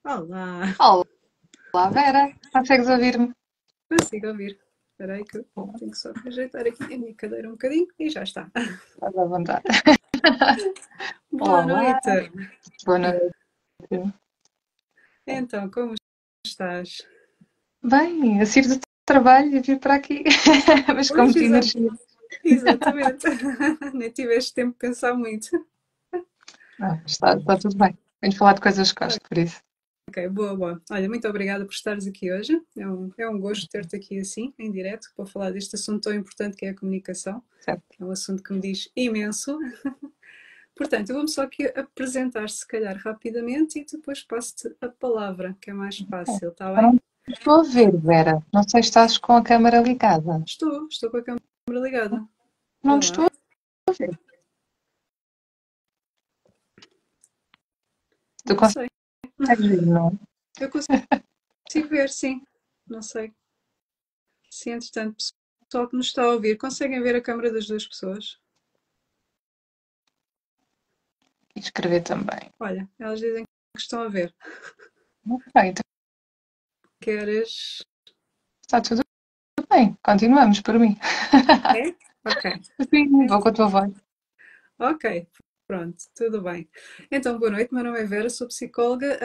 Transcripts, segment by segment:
Olá, Olá, Vera, consegues ouvir-me? consigo ouvir. Espera aí que eu tenho que só ajeitar aqui a minha cadeira um bocadinho e já está. Estás à vontade. Boa Olá, noite. boa noite. Então, como estás? Bem, a sair do trabalho e vir para aqui, mas com Pois, muita energia. exatamente. Nem tiveste tempo de pensar muito. Está tudo bem. Venho falar de coisas que gosto, por isso. Ok, boa, boa. Olha, muito obrigada por estares aqui hoje. É um gosto ter-te aqui assim, em direto, para falar deste assunto tão importante que é a comunicação. Certo. É um assunto que me diz imenso. Portanto, eu vou-me só aqui apresentar, se calhar, rapidamente e depois passo-te a palavra, que é mais fácil, está Eu bem? não estou a ver, Vera. Não sei se estás com a câmara ligada. Estou com a câmera ligada. Não Vê te estou lá. a ver. Tu Não sei. consegues ver, não? Eu consigo ver, sim. Não sei. Se, entretanto, pessoal que nos está a ouvir, conseguem ver a câmera das duas pessoas? E escrever também. Olha, elas dizem que estão a ver. Ok, então Queres. está tudo bem. Continuamos por mim. É? Ok. Sim, vou com a tua voz. Ok. Pronto, tudo bem. Então, boa noite. Meu nome é Vera, sou psicóloga.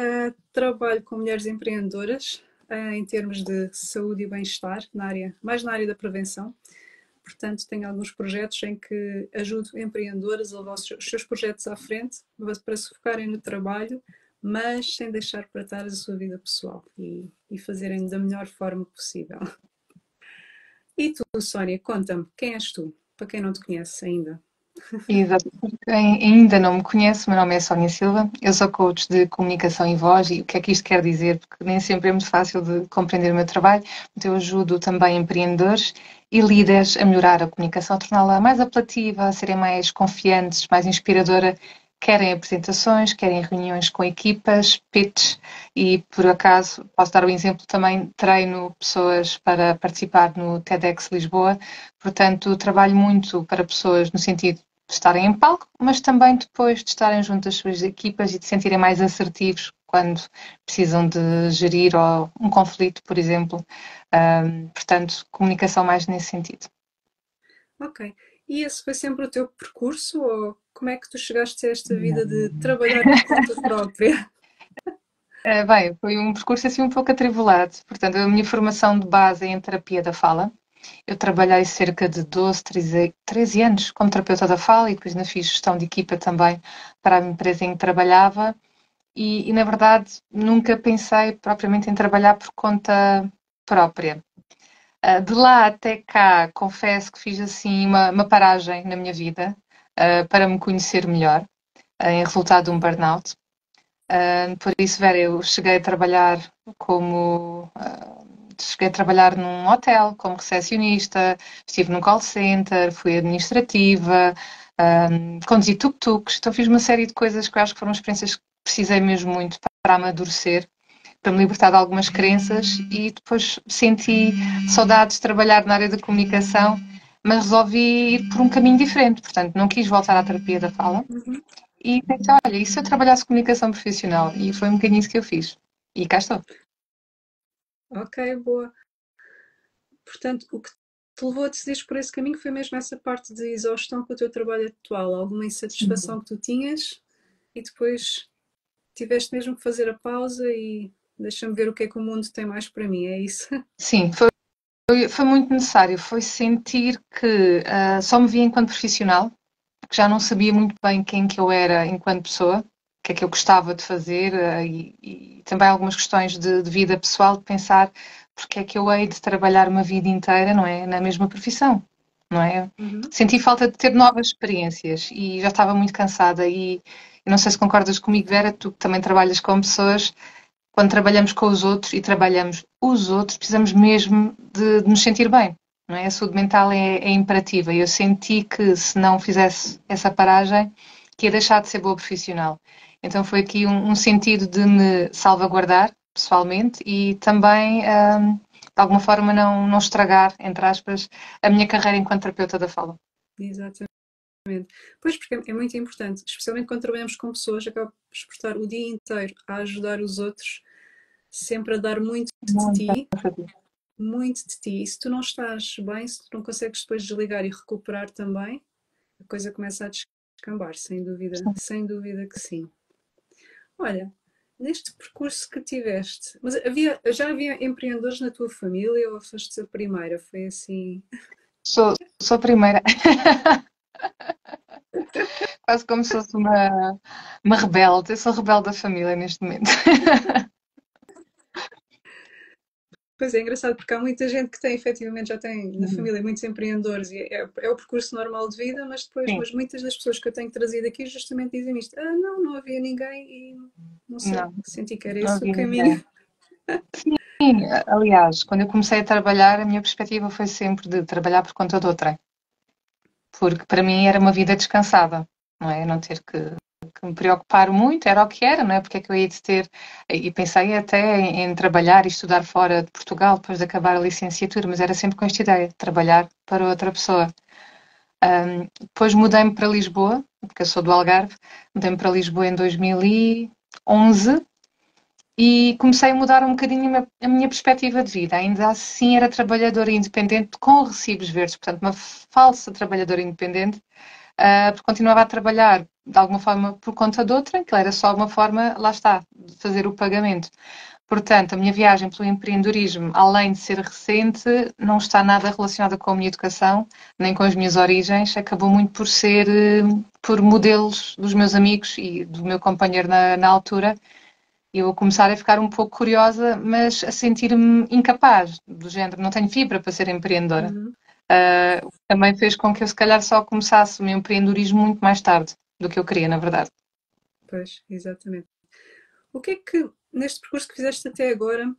Trabalho com mulheres empreendedoras em termos de saúde e bem-estar, mais na área da prevenção. Portanto, tenho alguns projetos em que ajudo empreendedoras a levar os seus projetos à frente para se focarem no trabalho, mas sem deixar para trás a sua vida pessoal e fazerem da melhor forma possível. E tu, Sónia, conta-me, quem és tu? Para quem não te conhece ainda. Exato. Quem ainda não me conhece, o meu nome é Sónia Silva, eu sou coach de comunicação e voz e o que é que isto quer dizer? Porque nem sempre é muito fácil de compreender o meu trabalho, então eu ajudo também empreendedores e líderes a melhorar a comunicação, a torná-la mais apelativa, a serem mais confiantes, mais inspiradora, querem apresentações, querem reuniões com equipas, pitch e por acaso posso dar o exemplo também, treino pessoas para participar no TEDx Lisboa, portanto trabalho muito para pessoas no sentido de estarem em palco, mas também depois de estarem junto das suas equipas e de se sentirem mais assertivos quando precisam de gerir um conflito, por exemplo. Portanto, comunicação mais nesse sentido. Ok. E esse foi sempre o teu percurso ou como é que tu chegaste a esta vida de trabalhar por conta própria? Bem, foi um percurso assim um pouco atribulado. Portanto, a minha formação de base é em terapia da fala. Eu trabalhei cerca de 12, 13 anos como terapeuta da fala e depois ainda fiz gestão de equipa também para a empresa em que trabalhava. Na verdade, nunca pensei propriamente em trabalhar por conta própria. De lá até cá, confesso que fiz assim uma paragem na minha vida, para me conhecer melhor, em resultado de um burnout. Por isso, Vera, eu cheguei a trabalhar num hotel como recepcionista, estive num call center, fui administrativa, conduzi tuk-tuks, então fiz uma série de coisas que eu acho que foram experiências que precisei mesmo muito para amadurecer, para me libertar de algumas crenças e depois senti saudades de trabalhar na área da comunicação, mas resolvi ir por um caminho diferente, portanto não quis voltar à terapia da fala Uhum. e pensei, olha, e se eu trabalhasse comunicação profissional? E foi um bocadinho isso que eu fiz. E cá estou. Ok, boa. Portanto, o que te levou a decidir por esse caminho foi mesmo essa parte de exaustão com o teu trabalho atual, alguma insatisfação que tu tinhas e depois tiveste mesmo que fazer a pausa e deixa-me ver o que é que o mundo tem mais para mim, é isso? Sim, foi muito necessário. Foi sentir que só me via enquanto profissional, que já não sabia muito bem quem que eu era enquanto pessoa, o que é que eu gostava de fazer e também algumas questões de vida pessoal, de pensar porque é que eu hei de trabalhar uma vida inteira, não é? Na mesma profissão, não é? Uhum. Senti falta de ter novas experiências e já estava muito cansada e eu não sei se concordas comigo, Vera, tu que também trabalhas com pessoas, quando trabalhamos com os outros e trabalhamos os outros, precisamos mesmo de nos sentir bem. Não é? A saúde mental é imperativa. E eu senti que se não fizesse essa paragem, que ia deixar de ser boa profissional. Então foi aqui um sentido de me salvaguardar pessoalmente e também, de alguma forma, não estragar, entre aspas, a minha carreira enquanto terapeuta da fala. Exatamente. Pois, porque é muito importante, especialmente quando trabalhamos com pessoas, acabamos por estar o dia inteiro a ajudar os outros sempre a dar Muito ti, cansativo. muito de ti. E se tu não estás bem, se tu não consegues depois desligar e recuperar também, a coisa começa a descambar, sem dúvida que sim. Olha, neste percurso que tiveste, mas já havia empreendedores na tua família ou foste a primeira? Foi assim. Sou a primeira, quase como se fosse uma rebelde. Eu sou rebelde da família neste momento. Pois é, engraçado porque há muita gente que tem, efetivamente, já tem na família muitos empreendedores e é o percurso normal de vida, mas depois, Sim, mas muitas das pessoas que eu tenho trazido aqui justamente dizem isto: ah, não, não havia ninguém e não sei, não, senti que era não esse o havia ninguém. caminho. Sim, aliás, quando eu comecei a trabalhar, a minha perspectiva foi sempre de trabalhar por conta de outrem, porque para mim era uma vida descansada, não é? Não ter que me preocupar muito, era o que era, não é? Porque é que eu ia de ter. E pensei até em trabalhar e estudar fora de Portugal depois de acabar a licenciatura, mas era sempre com esta ideia, de trabalhar para outra pessoa. Depois mudei-me para Lisboa, porque eu sou do Algarve, mudei-me para Lisboa em 2011 e comecei a mudar um bocadinho a minha perspectiva de vida. Ainda assim era trabalhadora independente com recibos verdes, portanto uma falsa trabalhadora independente, porque continuava a trabalhar de alguma forma por conta de outra, que era só uma forma, lá está, de fazer o pagamento. Portanto, a minha viagem pelo empreendedorismo, além de ser recente, não está nada relacionada com a minha educação, nem com as minhas origens, acabou muito por ser por modelos dos meus amigos e do meu companheiro na altura. Eu vou começar a ficar um pouco curiosa, mas a sentir-me incapaz, do género, não tenho fibra para ser empreendedora. Uhum, Também fez com que eu, se calhar, só começasse o meu empreendedorismo muito mais tarde do que eu queria, na verdade. pois, exatamente. O que é que, neste percurso que fizeste até agora,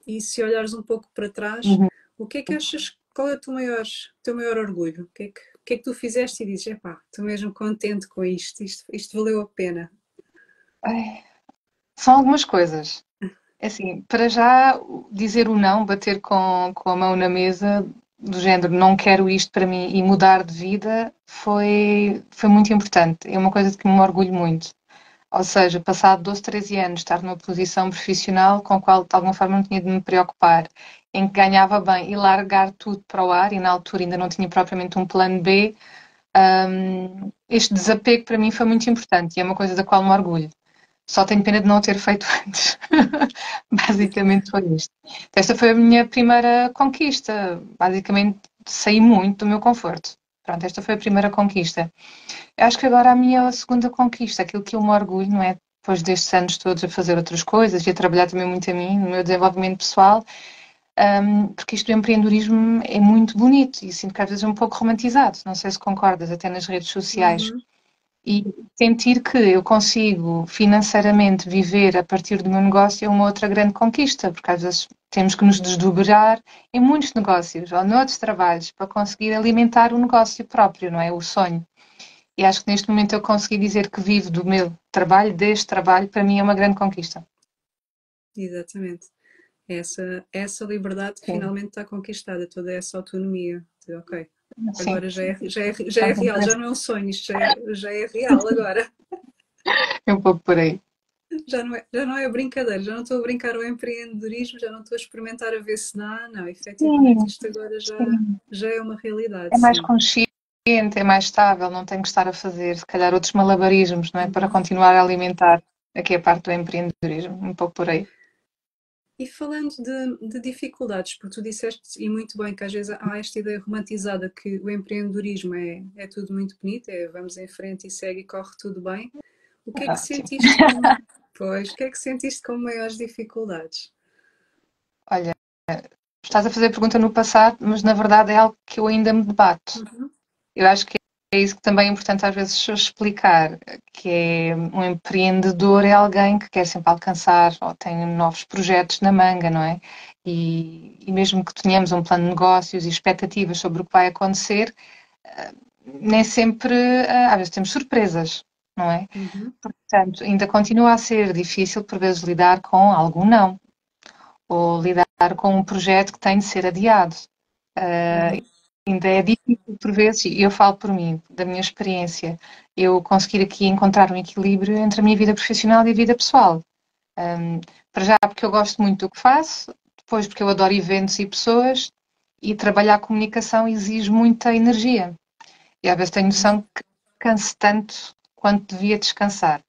e se olhares um pouco para trás, Uhum. o que é que achas, qual é o teu maior orgulho? O que é que tu fizeste e dizes, epá, estou mesmo contente com isto valeu a pena. Ai, são algumas coisas. É assim, para já, dizer o não, bater com a mão na mesa, do género, não quero isto para mim e mudar de vida, foi muito importante. É uma coisa de que me orgulho muito. Ou seja, passado 12, 13 anos, estar numa posição profissional com a qual de alguma forma não tinha de me preocupar, em que ganhava bem e largar tudo para o ar, e na altura ainda não tinha propriamente um plano B, este desapego para mim foi muito importante e é uma coisa da qual me orgulho. Só tenho pena de não o ter feito antes. Basicamente foi isto. Esta foi a minha primeira conquista. Basicamente saí muito do meu conforto. Pronto, esta foi a primeira conquista. Eu acho que agora a minha segunda conquista, aquilo que eu me orgulho, não é? Depois destes anos todos a fazer outras coisas e a trabalhar também muito a mim, no meu desenvolvimento pessoal, porque isto do empreendedorismo é muito bonito e sinto que às vezes é um pouco romantizado. Não sei se concordas, até nas redes sociais. Uhum, E sentir que eu consigo financeiramente viver a partir do meu negócio é uma outra grande conquista, porque às vezes temos que nos desdobrar em muitos negócios ou noutros trabalhos para conseguir alimentar o negócio próprio, não é? O sonho. E acho que neste momento eu consegui dizer que vivo do meu trabalho, deste trabalho, para mim é uma grande conquista. exatamente. Essa liberdade Sim, finalmente está conquistada, toda essa autonomia. Ok, sim, agora já é faz real, já diferença. não é um sonho, já é real agora. É um pouco por aí. Já não é brincadeira, já não estou a brincar ao empreendedorismo, já não estou a experimentar a ver se dá, não, efetivamente Sim, isto agora sim. já é uma realidade, É mais sim. consciente, é mais estável, não tenho que estar a fazer, se calhar, outros malabarismos, não é? Para continuar a alimentar. Aqui é a parte do empreendedorismo, um pouco por aí. E falando de dificuldades, porque tu disseste, e muito bem, que às vezes há esta ideia romantizada que o empreendedorismo é tudo muito bonito, é vamos em frente e segue e corre tudo bem. O que é que Ah, sim. sentiste como, pois, o que é que sentiste como maiores dificuldades? Olha, estás a fazer a pergunta no passado, mas na verdade é algo que eu ainda me debato. Uhum, Eu acho que é isso que também é importante às vezes explicar, que é um empreendedor é alguém que quer sempre alcançar ou tem novos projetos na manga, não é? E mesmo que tenhamos um plano de negócios e expectativas sobre o que vai acontecer, nem sempre, às vezes temos surpresas, não é? uhum, Portanto, ainda continua a ser difícil por vezes lidar com algum não, ou lidar com um projeto que tem de ser adiado. uhum. Ainda é difícil por vezes, e eu falo por mim, da minha experiência, eu conseguir aqui encontrar um equilíbrio entre a minha vida profissional e a vida pessoal. Para já, porque eu gosto muito do que faço, depois porque eu adoro eventos e pessoas, e trabalhar a comunicação exige muita energia. E às vezes tenho noção que canso tanto quanto devia descansar.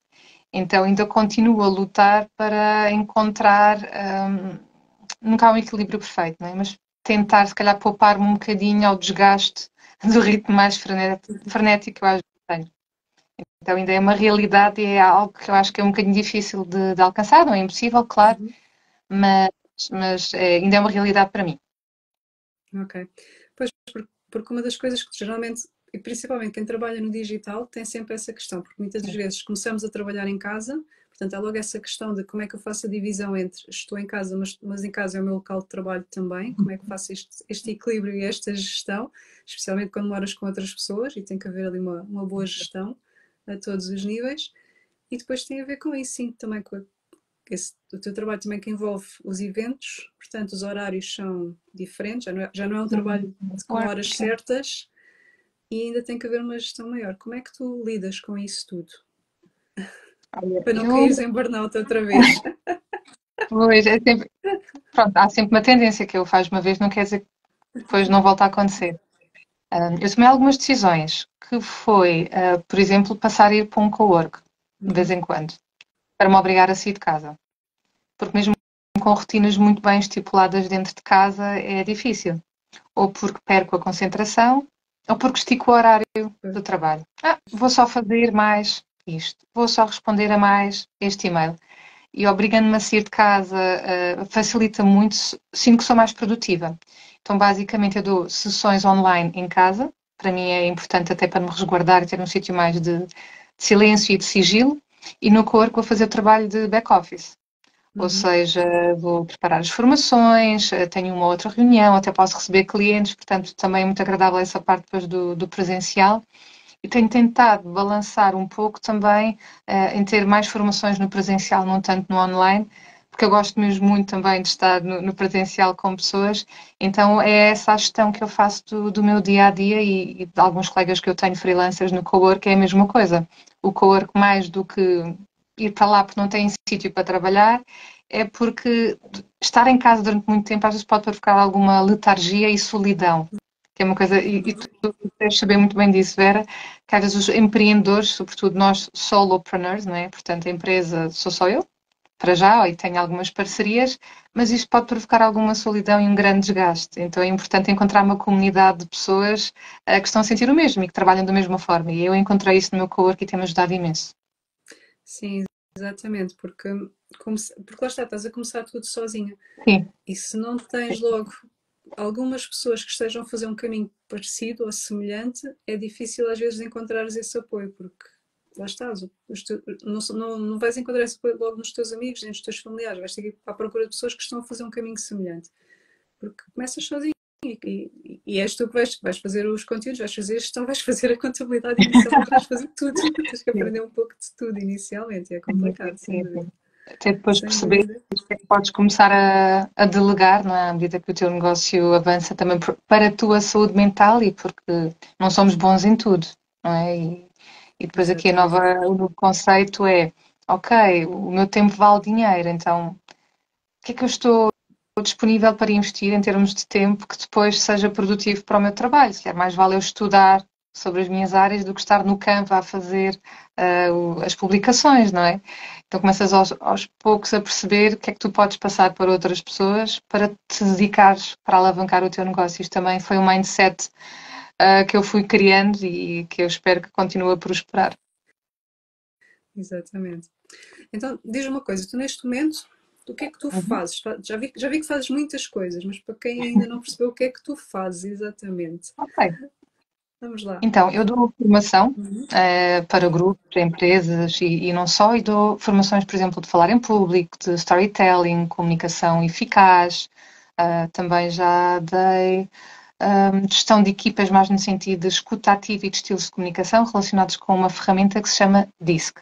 Então ainda continuo a lutar para encontrar, nunca há um equilíbrio perfeito, não é? Mas tentar se calhar poupar-me um bocadinho ao desgaste do ritmo mais frenético que eu às vezes tenho. Então ainda é uma realidade e é algo que eu acho que é um bocadinho difícil de alcançar, não é impossível, claro, Uhum. mas, ainda é uma realidade para mim. Ok. Pois, porque uma das coisas que geralmente, e principalmente quem trabalha no digital, tem sempre essa questão, porque muitas das vezes começamos a trabalhar em casa, portanto, há logo essa questão de como é que eu faço a divisão entre estou em casa, mas em casa é o meu local de trabalho também, como é que eu faço este equilíbrio e esta gestão, especialmente quando moras com outras pessoas e tem que haver ali uma boa gestão a todos os níveis. E depois tem a ver com isso, sim, também com o teu trabalho também que envolve os eventos, portanto os horários são diferentes, já não é um trabalho com horas Working. certas e ainda tem que haver uma gestão maior. Como é que tu lidas com isso tudo? Olha, Para não eu, caíres em burnout outra vez. pois, é sempre, pronto, há sempre uma tendência que eu faço uma vez, não quer dizer que depois não volta a acontecer. Eu tomei algumas decisões, que foi, por exemplo, passar a ir para um cowork, de vez Uhum, em quando, para me obrigar a sair de casa. Porque mesmo com rotinas muito bem estipuladas dentro de casa é difícil. Ou porque perco a concentração, ou porque estico o horário do trabalho. Vou só fazer mais isto, vou só responder a mais este e-mail. E obrigando-me a sair de casa facilita muito, sinto que sou mais produtiva. Então, basicamente, eu dou sessões online em casa, para mim é importante até para me resguardar e ter um sítio mais de silêncio e de sigilo, e no corpo vou fazer o trabalho de back-office. Ou uhum. seja, vou preparar as formações, tenho uma outra reunião, até posso receber clientes, portanto, também é muito agradável essa parte depois do presencial. E tenho tentado balançar um pouco também em ter mais formações no presencial, não tanto no online, porque eu gosto mesmo muito também de estar no presencial com pessoas. Então é essa a gestão que eu faço do meu dia a dia e de alguns colegas que eu tenho freelancers no cowork é a mesma coisa. O cowork, mais do que ir para lá porque não tem sítio para trabalhar, é porque estar em casa durante muito tempo às vezes pode provocar alguma letargia e solidão, que é uma coisa, e tu deves saber muito bem disso, Vera, que às vezes os empreendedores, sobretudo nós solopreneurs, não é? Portanto, a empresa sou só eu, para já, e tenho algumas parcerias, mas isto pode provocar alguma solidão e um grande desgaste. Então é importante encontrar uma comunidade de pessoas que estão a sentir o mesmo e que trabalham da mesma forma. E eu encontrei isso no meu cowork e tem-me ajudado imenso. Sim, exatamente, porque lá está, estás a começar tudo sozinha. Sim, E se não tens logo algumas pessoas que estejam a fazer um caminho parecido ou semelhante, é difícil às vezes encontrares esse apoio, porque lá estás, não vais encontrar esse apoio logo nos teus amigos nem nos teus familiares, vais ter que ir à procura de pessoas que estão a fazer um caminho semelhante, porque começas sozinho e és tu que vais fazer os conteúdos, vais fazer a gestão, vais fazer a contabilidade, inicialmente vais fazer tudo, tens que sim, aprender um pouco de tudo inicialmente, e é sim, complicado, sem sim, dúvida, sim. Até depois sem perceber dúvida. que podes começar a delegar, não é? À medida que o teu negócio avança também para a tua saúde mental e porque não somos bons em tudo, não é? E depois aqui Exatamente. o novo conceito é, ok, o meu tempo vale dinheiro, então o que é que eu estou disponível para investir em termos de tempo que depois seja produtivo para o meu trabalho? Se é mais vale eu estudar sobre as minhas áreas do que estar no campo a fazer as publicações, não é? Então começas aos poucos a perceber o que é que tu podes passar para outras pessoas para te dedicares para alavancar o teu negócio. Isto também foi um mindset que eu fui criando e que eu espero que continue a prosperar. Exatamente. Então, diz uma coisa, tu neste momento, o que é que tu Uhum. fazes? Já vi que fazes muitas coisas, mas para quem ainda não percebeu o que é que tu fazes exatamente, Ok. vamos lá. Então, eu dou formação Uhum. para grupos, empresas e não só, e dou formações, por exemplo, de falar em público, de storytelling, comunicação eficaz. Também já dei gestão de equipas mais no sentido de escuta ativa e de estilos de comunicação relacionados com uma ferramenta que se chama DISC.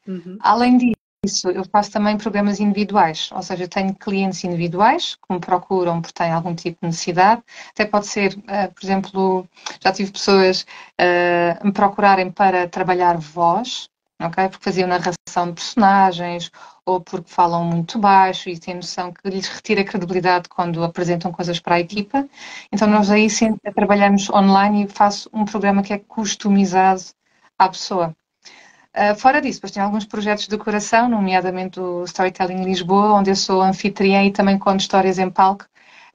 Uhum. Além disso, eu faço também programas individuais, ou seja, eu tenho clientes individuais que me procuram porque têm algum tipo de necessidade. Até pode ser, por exemplo, já tive pessoas me procurarem para trabalhar voz, ok? Porque faziam narração de personagens ou porque falam muito baixo e têm noção que lhes retira a credibilidade quando apresentam coisas para a equipa. Então nós aí sempre trabalhamos online e faço um programa que é customizado à pessoa. Fora disso, depois tenho alguns projetos de coração, nomeadamente o Storytelling Lisboa, onde eu sou anfitriã e também conto histórias em palco.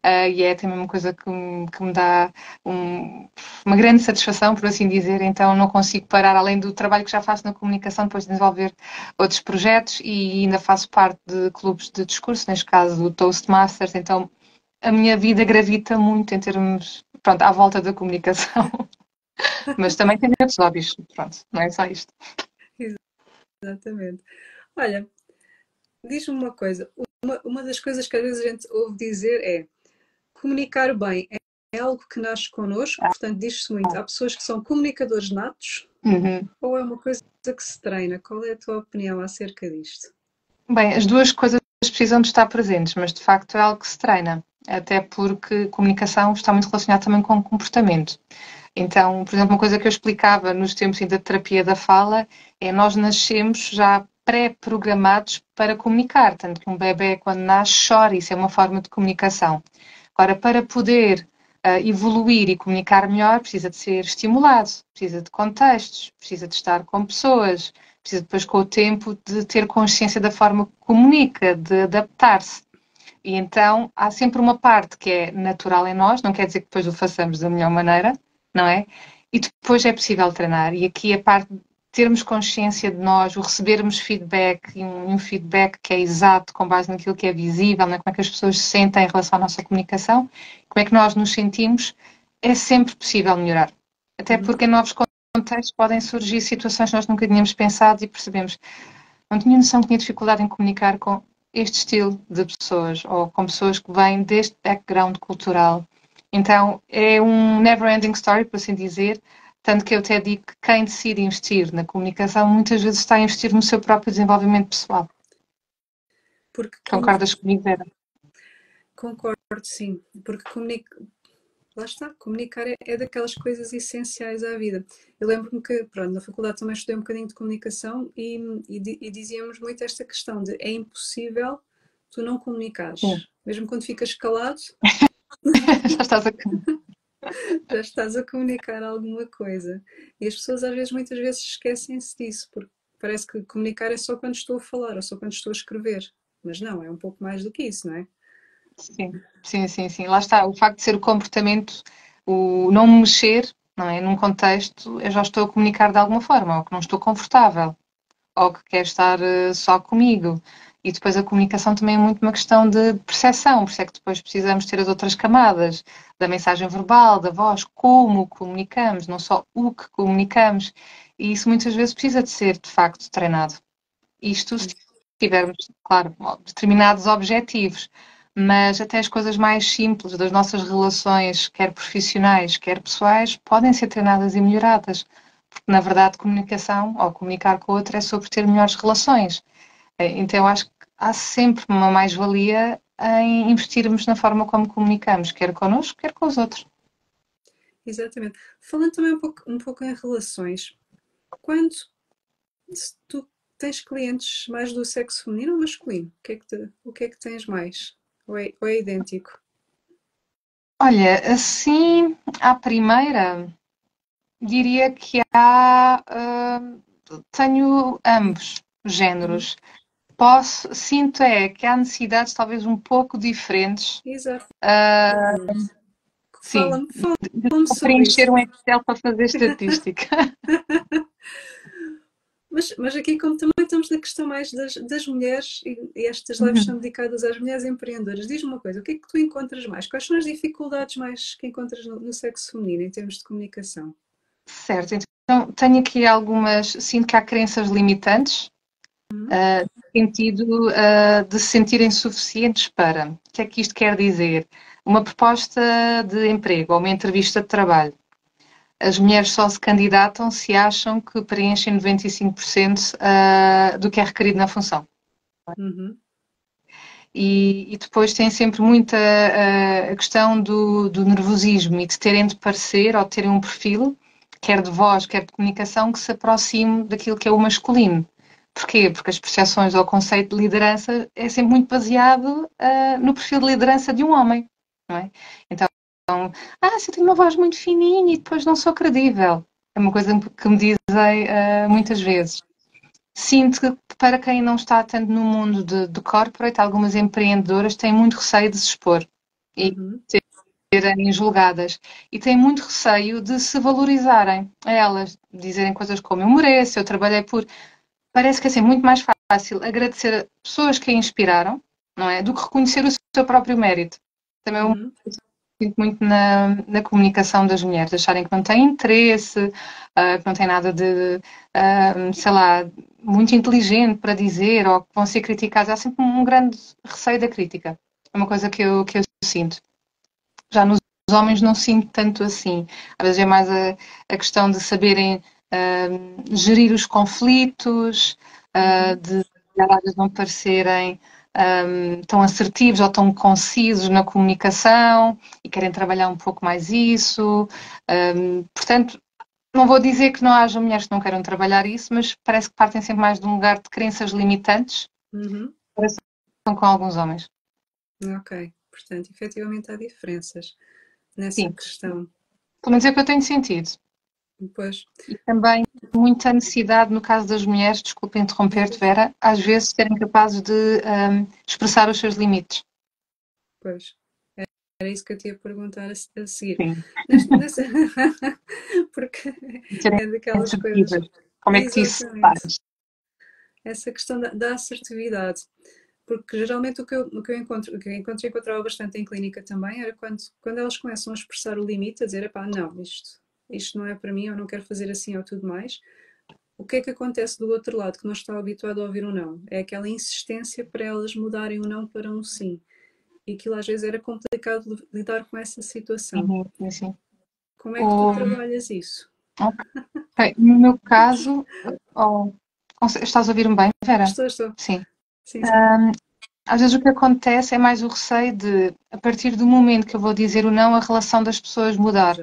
E é também uma coisa que me dá uma grande satisfação, por assim dizer. Então não consigo parar, além do trabalho que já faço na comunicação, depois de desenvolver outros projetos e ainda faço parte de clubes de discurso, neste caso o Toastmasters. Então a minha vida gravita muito em termos, pronto, à volta da comunicação. Mas também tenho outros hobbies, pronto, não é só isto. Exatamente. Olha, diz-me uma coisa. Uma das coisas que às vezes a gente ouve dizer é comunicar bem é algo que nasce connosco, portanto diz-se muito. Há pessoas que são comunicadores natos Uhum. ou é uma coisa que se treina? Qual é a tua opinião acerca disto? Bem, as duas coisas precisam de estar presentes, mas de facto é algo que se treina, até porque comunicação está muito relacionada também com comportamento. Então, por exemplo, uma coisa que eu explicava nos tempos da terapia da fala é nós nascemos já pré-programados para comunicar, tanto que um bebê quando nasce chora, isso é uma forma de comunicação. Agora, para poder evoluir e comunicar melhor, precisa de ser estimulado, precisa de contextos, precisa de estar com pessoas, precisa depois, com o tempo, de ter consciência da forma que comunica, de adaptar-se. E então há sempre uma parte que é natural em nós, não quer dizer que depois o façamos da melhor maneira, não é? E depois é possível treinar. E aqui a parte de termos consciência de nós, o recebermos feedback e um feedback que é exato, com base naquilo que é visível, né? Como é que as pessoas se sentem em relação à nossa comunicação, como é que nós nos sentimos, é sempre possível melhorar. Até Uhum. porque em novos contextos podem surgir situações que nós nunca tínhamos pensado e percebemos. Não tinha noção que tinha dificuldade em comunicar com este estilo de pessoas ou com pessoas que vêm deste background cultural. Então é um never-ending story, por assim dizer, tanto que eu até digo que quem decide investir na comunicação muitas vezes está a investir no seu próprio desenvolvimento pessoal. Porque Concordas comigo, Vera? concordo, sim, porque lá está, comunicar é daquelas coisas essenciais à vida. Eu lembro-me que, pronto, na faculdade também estudei um bocadinho de comunicação e dizíamos muito esta questão de é impossível tu não Sim. comunicares. Mesmo quando ficas calado, Já estás a... já estás a comunicar alguma coisa. E as pessoas às vezes, muitas vezes esquecem-se disso, porque parece que comunicar é só quando estou a falar ou só quando estou a escrever. Mas não, é um pouco mais do que isso, não é? Sim, sim, sim, sim. Lá está. O facto de ser o comportamento, o não me mexer, não é? Num contexto, eu já estou a comunicar de alguma forma, ou que não estou confortável, ou que quer estar só comigo. E depois a comunicação também é muito uma questão de percepção, por isso é que depois precisamos ter as outras camadas da mensagem verbal, da voz, como comunicamos, não só o que comunicamos. E isso muitas vezes precisa de ser, de facto, treinado. Isto se tivermos, claro, determinados objetivos, mas até as coisas mais simples das nossas relações, quer profissionais, quer pessoais, podem ser treinadas e melhoradas. Porque, na verdade, comunicação ou comunicar com o outro é sobre ter melhores relações. Então, eu acho que há sempre uma mais-valia em investirmos na forma como comunicamos, quer connosco, quer com os outros. Exatamente. Falando também um pouco em relações, quando tu tens clientes mais do sexo feminino ou masculino, o que é que tens mais? Ou é idêntico? Olha, assim, à primeira, diria que há. Tenho ambos os Uhum. géneros. Sinto que há necessidades talvez um pouco diferentes. Exatamente. Sim, Fala-me vou sobre preencher isso. um Excel para fazer estatística. Mas aqui, como também estamos na questão mais das mulheres, e estas lives são dedicadas às mulheres empreendedoras, diz-me uma coisa: o que é que tu encontras mais? Quais são as dificuldades mais que encontras no sexo feminino em termos de comunicação? Certo, então tenho aqui algumas. Sinto que há crenças limitantes, Uhum. no sentido de se sentirem suficientes para. O que é que isto quer dizer? Uma proposta de emprego ou uma entrevista de trabalho. As mulheres só se candidatam se acham que preenchem 95% do que é requerido na função. Uhum. E depois tem sempre muita a questão do nervosismo e de terem de parecer ou de terem um perfil quer de voz, quer de comunicação, que se aproxime daquilo que é o masculino. Porquê? Porque as percepções ou o conceito de liderança é sempre muito baseado no perfil de liderança de um homem, não é? Então, se eu tenho uma voz muito fininha e depois não sou credível. É uma coisa que me dizem muitas vezes. Sinto que para quem não está tanto no mundo de corporate, algumas empreendedoras têm muito receio de se expor e Uhum. serem julgadas. E têm muito receio de se valorizarem a elas, dizerem coisas como eu mereço, eu trabalhei por. Parece que é assim, muito mais fácil agradecer a pessoas que a inspiraram, não é? Do que reconhecer o seu próprio mérito. Também eu Uhum. sinto muito na comunicação das mulheres, acharem que não têm interesse, que não têm nada de, sei lá, muito inteligente para dizer ou que vão ser criticadas. Há sempre um grande receio da crítica. É uma coisa que eu sinto. Já nos homens não sinto tanto assim. Às vezes é mais a questão de saberem gerir os conflitos, Uhum. de às vezes não parecerem tão assertivos ou tão concisos na comunicação e querem trabalhar um pouco mais isso. Portanto, não vou dizer que não haja mulheres que não queiram trabalhar isso, mas parece que partem sempre mais de um lugar de crenças limitantes Uhum. com alguns homens. Ok. Portanto, efetivamente há diferenças nessa Sim, questão. pelo menos é o que eu tenho sentido. Pois, E também muita necessidade, no caso das mulheres, desculpa diz, interromper-te, diz. Vera, às vezes serem capazes de expressar os seus limites. Pois. Era isso que eu te ia perguntar a seguir. Sim. Nessa... Porque Serem é daquelas coisas. assertivas. Como é que isso se Exatamente. faz? Essa questão da assertividade. Porque geralmente o que eu encontrava bastante em clínica também era quando elas começam a expressar o limite, a dizer, epá, não, isto não é para mim, eu não quero fazer assim ou tudo mais. O que é que acontece do outro lado, que não está habituado a ouvir um não? É aquela insistência para elas mudarem o não para um sim. E aquilo às vezes era complicado lidar com essa situação. Sim, sim, sim. Como é que tu O, trabalhas isso? ok, no meu caso, oh, estás a ouvir-me bem, Vera? Estou. Sim. Sim, sim. Às vezes o que acontece é mais o receio de, a partir do momento que eu vou dizer o não, a relação das pessoas mudar.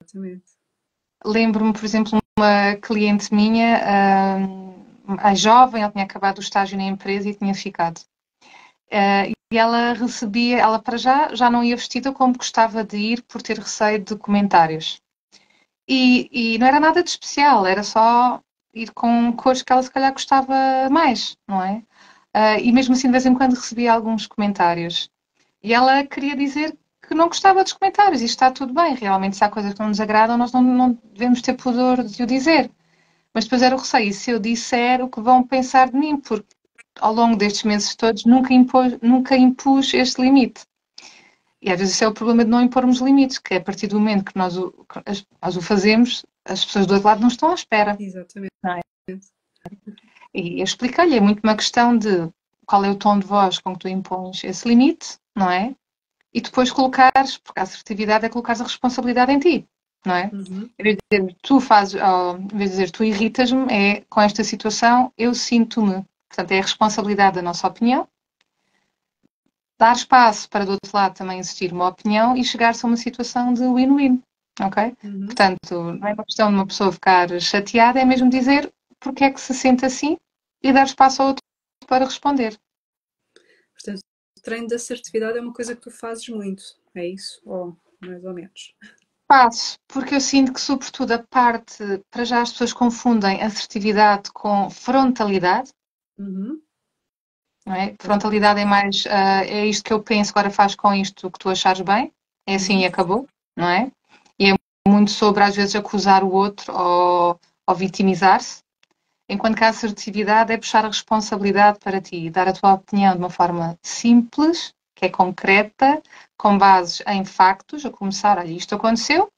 Exatamente. Lembro-me, por exemplo, uma cliente minha, a jovem, ela tinha acabado o estágio na empresa e tinha ficado. E ela recebia, ela para já não ia vestida como gostava de ir por ter receio de comentários. E não era nada de especial, era só ir com cores que ela se calhar gostava mais, não é? E mesmo assim, de vez em quando recebia alguns comentários. E ela queria dizer que não gostava dos comentários e está tudo bem. Realmente, se há coisas que não nos agradam, nós não devemos ter pudor de o dizer. Mas depois era o receio. E se eu disser, o que vão pensar de mim? Porque ao longo destes meses todos nunca impus este limite. E às vezes esse é o problema de não impormos limites, que é a partir do momento que nós o fazemos, as pessoas do outro lado não estão à espera. Exatamente. Não é? E eu expliquei-lhe, é muito uma questão de qual é o tom de voz com que tu impões esse limite, não é? E depois colocares, porque a assertividade é colocares a responsabilidade em ti, não é? Uhum. Em vez de dizer tu fazes, em vez de dizer tu irritas-me, é com esta situação eu sinto-me. Portanto, é a responsabilidade da nossa opinião, dar espaço para do outro lado também existir uma opinião e chegar-se a uma situação de win-win, ok? Uhum. Portanto, não é uma questão de uma pessoa ficar chateada, é mesmo dizer porque é que se sente assim e dar espaço ao outro para responder. Portanto, o treino de assertividade é uma coisa que tu fazes muito, é isso? Ou mais ou menos? Faço, porque eu sinto que, sobretudo, a parte, para já as pessoas confundem assertividade com frontalidade, Uhum. não é? Pois. Frontalidade é mais, é isto que eu penso, agora faz com isto o que tu achares bem, é assim Uhum. e acabou, não é? E é muito sobre, às vezes, acusar o outro ou vitimizar-se, enquanto que a assertividade é puxar a responsabilidade para ti, dar a tua opinião de uma forma simples, que é concreta, com bases em factos, a começar, olha, isto aconteceu,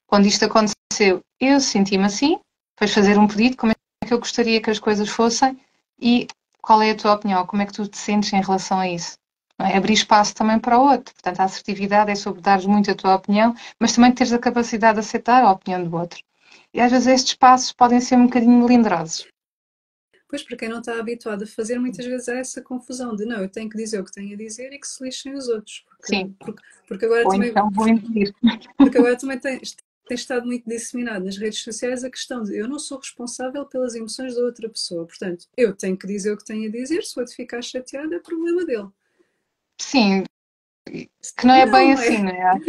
quando isto aconteceu, eu senti-me assim, depois fazer um pedido, como é que eu gostaria que as coisas fossem e qual é a tua opinião, como é que tu te sentes em relação a isso. Não é? Abrir espaço também para o outro. Portanto, a assertividade é sobre dares muito a tua opinião, mas também teres a capacidade de aceitar a opinião do outro. E às vezes estes passos podem ser um bocadinho melindrosos. Pois, para quem não está habituado a fazer, muitas vezes há essa confusão de não, eu tenho que dizer o que tenho a dizer e que se lixem os outros. Sim, Porque agora ou também, então vou engolir. porque agora também tem estado muito disseminado nas redes sociais a questão de eu não sou responsável pelas emoções da outra pessoa, portanto, eu tenho que dizer o que tenho a dizer, se o outro ficar chateado é problema dele. Sim, que não E é não, bem não assim, é? não é?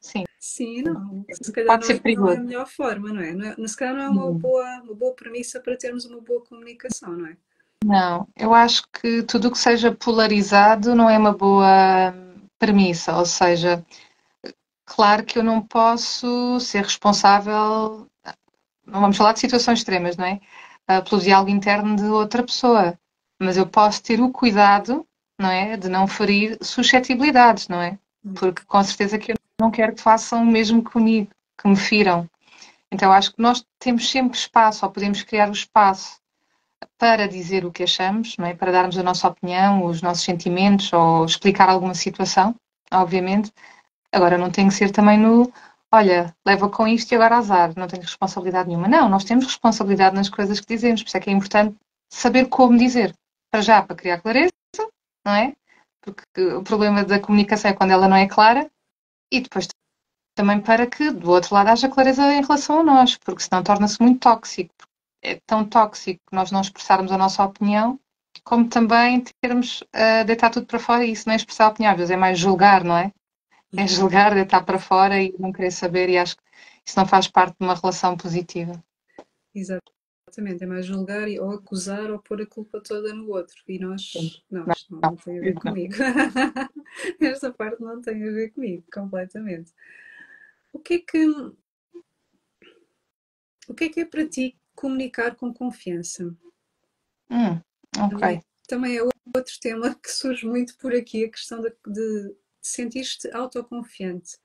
Sim, Sim, não. Se calhar pode não ser é, não é a perigoso. melhor forma, não é? Se calhar não é Hum. uma boa premissa para termos uma boa comunicação, não é? Não, eu acho que tudo o que seja polarizado não é uma boa premissa, ou seja, claro que eu não posso ser responsável, não vamos falar de situações extremas, não é? Pelo diálogo interno de outra pessoa, mas eu posso ter o cuidado, não é, de não ferir suscetibilidades, não é? Porque com certeza que eu não quero que façam o mesmo comigo, que me firam. Então eu acho que nós temos sempre espaço, ou podemos criar o espaço para dizer o que achamos, não é? Para darmos a nossa opinião, os nossos sentimentos ou explicar alguma situação, obviamente. Agora, não tem que ser também no, olha, leva com isto e agora azar, não tenho responsabilidade nenhuma. Não, nós temos responsabilidade nas coisas que dizemos, por isso é que é importante saber como dizer. Para já, para criar clareza, não é? Porque o problema da comunicação é quando ela não é clara e depois também para que do outro lado haja clareza em relação a nós, porque senão torna-se muito tóxico. É tão tóxico nós não expressarmos a nossa opinião, como também termos deitar tudo para fora e isso não é expressar a opinião, às vezes é mais julgar, não é? É julgar, deitar para fora e não querer saber e acho que isso não faz parte de uma relação positiva. Exatamente, é mais julgar ou acusar ou pôr a culpa toda no outro. E nós, não, Não, isto não, não, não tem a ver isso não. comigo. Esta parte não tem a ver comigo, completamente. O que é que, o que é para ti comunicar com confiança? Ok. Também é outro tema que surge muito por aqui, a questão de sentir-te autoconfiante,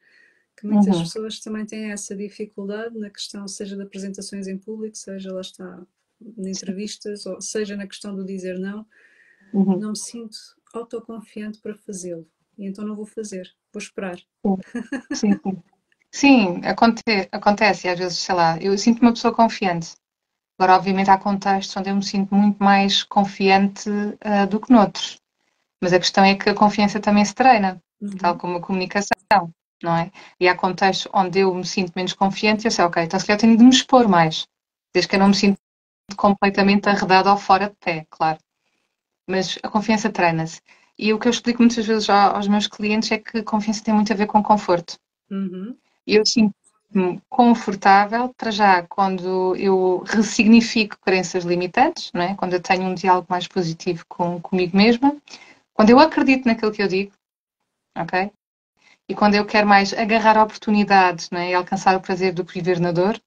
que muitas Uhum, pessoas também têm essa dificuldade na questão, seja de apresentações em público, seja lá está, de entrevistas, ou seja na questão do dizer não, uhum. não me sinto autoconfiante para fazê-lo, e então não vou fazer, vou esperar. Sim, sim, sim. Sim, acontece, e às vezes, sei lá, eu sinto-me uma pessoa confiante. Agora, obviamente, há contextos onde eu me sinto muito mais confiante do que noutros. Mas a questão é que a confiança também se treina, tal Uhum. como a comunicação, não é? E há contextos onde eu me sinto menos confiante e eu sei, ok, então se calhar eu tenho de me expor mais, desde que eu não me sinto completamente arredada ou fora de pé, claro. Mas a confiança treina-se. E o que eu explico muitas vezes aos meus clientes é que a confiança tem muito a ver com conforto. Uhum. E eu sinto-me confortável, para já, quando eu ressignifico crenças limitantes, não é? Quando eu tenho um diálogo mais positivo comigo mesma, quando eu acredito naquilo que eu digo, ok? E quando eu quero mais agarrar oportunidades, não é? E alcançar o prazer do que viver na dor.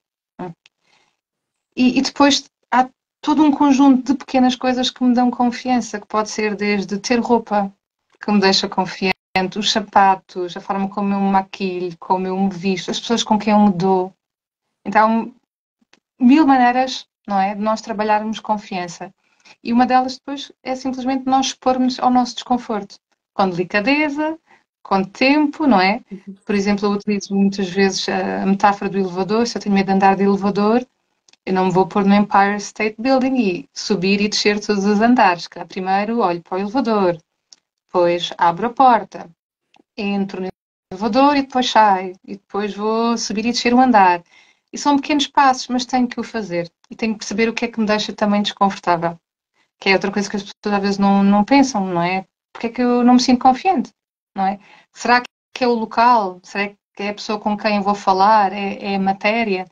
E depois há todo um conjunto de pequenas coisas que me dão confiança, que pode ser desde ter roupa que me deixa confiante, os sapatos, a forma como eu me maquilho, como eu me visto, as pessoas com quem eu me dou. Então, mil maneiras, não é, de nós trabalharmos confiança. E uma delas depois é simplesmente nós expormos ao nosso desconforto, com delicadeza, com tempo, não é? Por exemplo, eu utilizo muitas vezes a metáfora do elevador. Se eu tenho medo de andar de elevador, eu não me vou pôr no Empire State Building e subir e descer todos os andares. Primeiro olho para o elevador, depois abro a porta, entro no elevador e depois saio. E depois vou subir e descer o andar. E são pequenos passos, mas tenho que o fazer. E tenho que perceber o que é que me deixa também desconfortável. Que é outra coisa que as pessoas às vezes não pensam, não é? Porque é que eu não me sinto confiante, não é? Será que é o local? Será que é a pessoa com quem eu vou falar? É a matéria?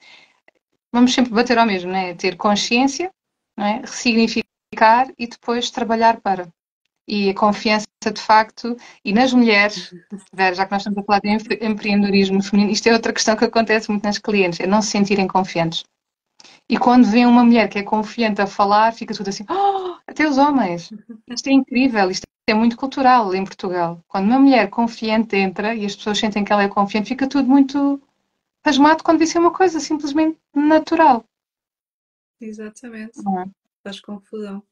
Vamos sempre bater ao mesmo, não é? Ter consciência, não é? Ressignificar e depois trabalhar para. E a confiança, de facto, e nas mulheres, Vera, já que nós estamos a falar de empreendedorismo feminino, isto é outra questão que acontece muito nas clientes, é não se sentirem confiantes. E quando vê uma mulher que é confiante a falar, fica tudo assim, oh, até os homens. Isto é incrível, isto é muito cultural em Portugal. Quando uma mulher confiante entra e as pessoas sentem que ela é confiante, fica tudo muito pasmado quando isso é uma coisa simplesmente natural. Exatamente, Não é? faz confusão.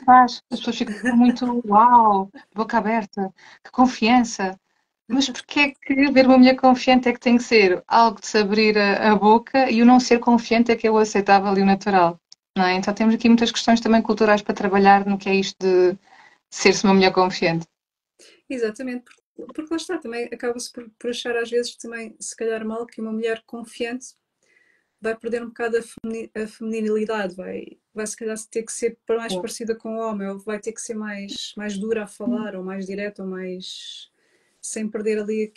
Faz. As pessoas ficam muito, uau, boca aberta, que confiança. Mas porquê é que ver uma mulher confiante é que tem que ser algo de se abrir a boca e o não ser confiante é que é o aceitável e o natural? Não é? Então temos aqui muitas questões também culturais para trabalhar no que é isto de ser-se uma mulher confiante. Exatamente, porque lá está, também acaba-se por achar às vezes também, se calhar mal, que uma mulher confiante vai perder um bocado a feminilidade, vai se calhar ter que ser mais Sim, parecida com o homem, ou vai ter que ser mais dura a falar, ou mais direta, ou mais sem perder ali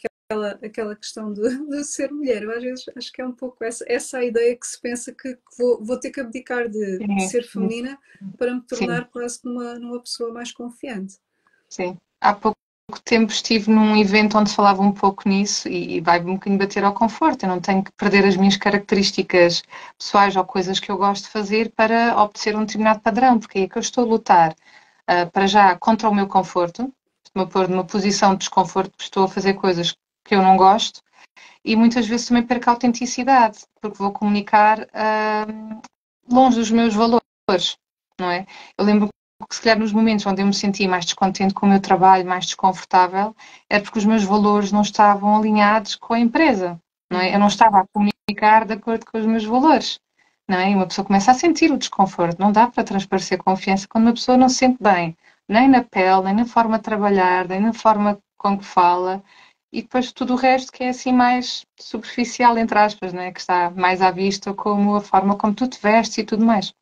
aquela questão de ser mulher. Eu às vezes acho que é um pouco essa a ideia que se pensa que vou ter que abdicar de sim, ser feminina para me sim, tornar quase numa pessoa mais confiante. sim. Há pouco tempo estive num evento onde se falava um pouco nisso e vai um bocadinho bater ao conforto. Eu não tenho que perder as minhas características pessoais ou coisas que eu gosto de fazer para obter um determinado padrão, porque é que eu estou a lutar para já contra o meu conforto, estou-me a pôr numa posição de desconforto, porque estou a fazer coisas que eu não gosto e muitas vezes também perco a autenticidade, porque vou comunicar longe dos meus valores, não é? Eu lembro que se calhar nos momentos onde eu me sentia mais descontente com o meu trabalho, mais desconfortável, era porque os meus valores não estavam alinhados com a empresa, não é? Eu não Uhum. estava a comunicar de acordo com os meus valores, não é? E uma pessoa começa a sentir o desconforto. Não dá para transparecer confiança quando uma pessoa não se sente bem, nem na pele, nem na forma de trabalhar, nem na forma com que fala. E depois tudo o resto que é assim mais superficial, entre aspas, né? Que está mais à vista como a forma como tu te vestes e tudo mais.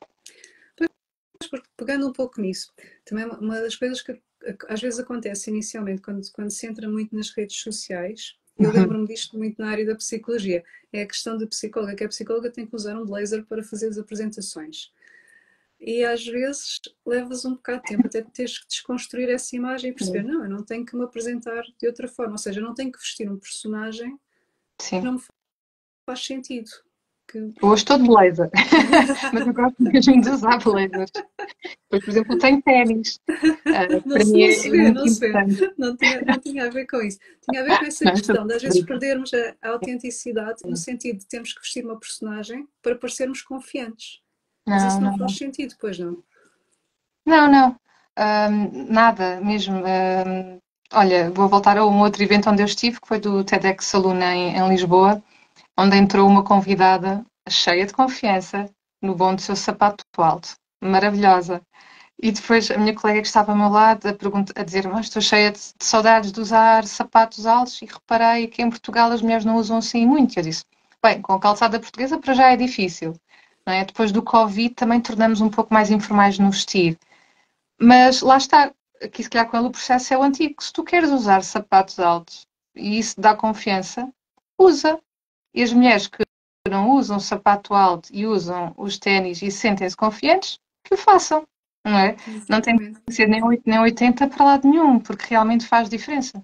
Porque pegando um pouco nisso, também uma das coisas que às vezes acontece inicialmente quando se entra muito nas redes sociais, eu Uhum. lembro-me disto muito na área da psicologia, é a questão da psicóloga, que a psicóloga tem que usar um blazer para fazer as apresentações. E às vezes levas um bocado de tempo até teres que desconstruir essa imagem e perceber, não, eu não tenho que me apresentar de outra forma, ou seja, eu não tenho que vestir um personagem que Sim. não me faz sentido. Que... Eu hoje estou de blazer, mas eu gosto mesmo de usar blazers. Depois, por exemplo, tenho ténis. Não, Para mim não é, se é vê, muito não se vê. importante. Não tinha a ver com isso. Tinha a ver com essa Não, estou questão de às vezes a perdermos a autenticidade no sentido de termos que vestir uma personagem para parecermos confiantes. Mas Não, isso não não, faz não. sentido, pois não. Não, não. Nada mesmo. Olha, vou voltar a um outro evento onde eu estive, que foi do TEDx Saluna em Lisboa, onde entrou uma convidada cheia de confiança, no bom do seu sapato alto. Maravilhosa. E depois a minha colega que estava ao meu lado a dizer, mas estou cheia de saudades de usar sapatos altos e reparei que em Portugal as mulheres não usam assim muito. Eu disse, bem, com a calçada portuguesa para já é difícil. Não é? Depois do Covid também tornamos um pouco mais informais no vestir. Mas lá está, aqui se calhar com ele o processo é o antigo. Se tu queres usar sapatos altos e isso dá confiança, usa. E as mulheres que não usam sapato alto e usam os ténis e sentem-se confiantes, que o façam, não é? Não tem Exatamente. que ser nem 8 nem 80 para lado nenhum, porque realmente faz diferença.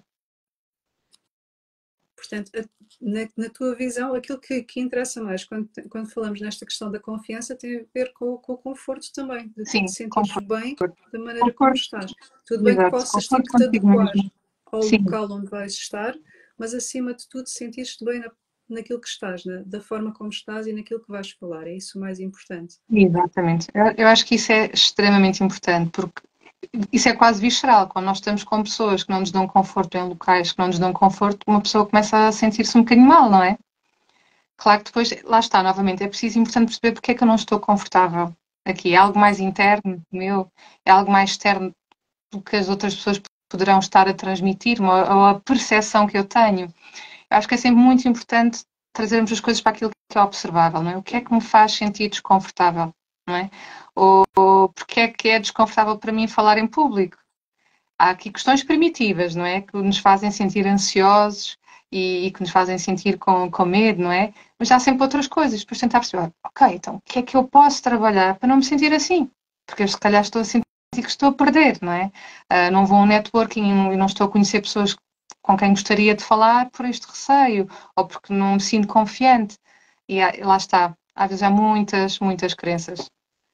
Portanto, na tua visão, aquilo que interessa mais quando falamos nesta questão da confiança tem a ver com o conforto também, de tu te Sim, sentires conforto. bem da maneira como Conforto, estás. Tudo bem que exato. possas ter Conforto que te contigo adequar mesmo. ao Sim, local onde vais estar, mas acima de tudo sentires-te bem naquilo que estás, da forma como estás e naquilo que vais falar. É isso o mais importante. exatamente. Eu acho que isso é extremamente importante, porque isso é quase visceral. Quando nós estamos com pessoas que não nos dão conforto em locais que não nos dão conforto, uma pessoa começa a sentir-se um bocadinho mal, não é? Claro que depois, lá está, novamente, é preciso importante perceber porque é que eu não estou confortável aqui. É algo mais interno meu, é algo mais externo do que as outras pessoas poderão estar a transmitir-me ou a percepção que eu tenho. Eu acho que é sempre muito importante trazermos as coisas para aquilo que é observável, não é? O que é que me faz sentir desconfortável, não é? Ou porque é que é desconfortável para mim falar em público? Há aqui questões primitivas, não é? Que nos fazem sentir ansiosos e que nos fazem sentir com medo, não é? Mas há sempre outras coisas. Depois tentar perceber, ok, então o que é que eu posso trabalhar para não me sentir assim? Porque eu se calhar estou a sentir que estou a perder, não é? Não vou a um networking e não estou a conhecer pessoas com quem gostaria de falar por este receio ou porque não me sinto confiante. E lá está. Às vezes há muitas, muitas crenças.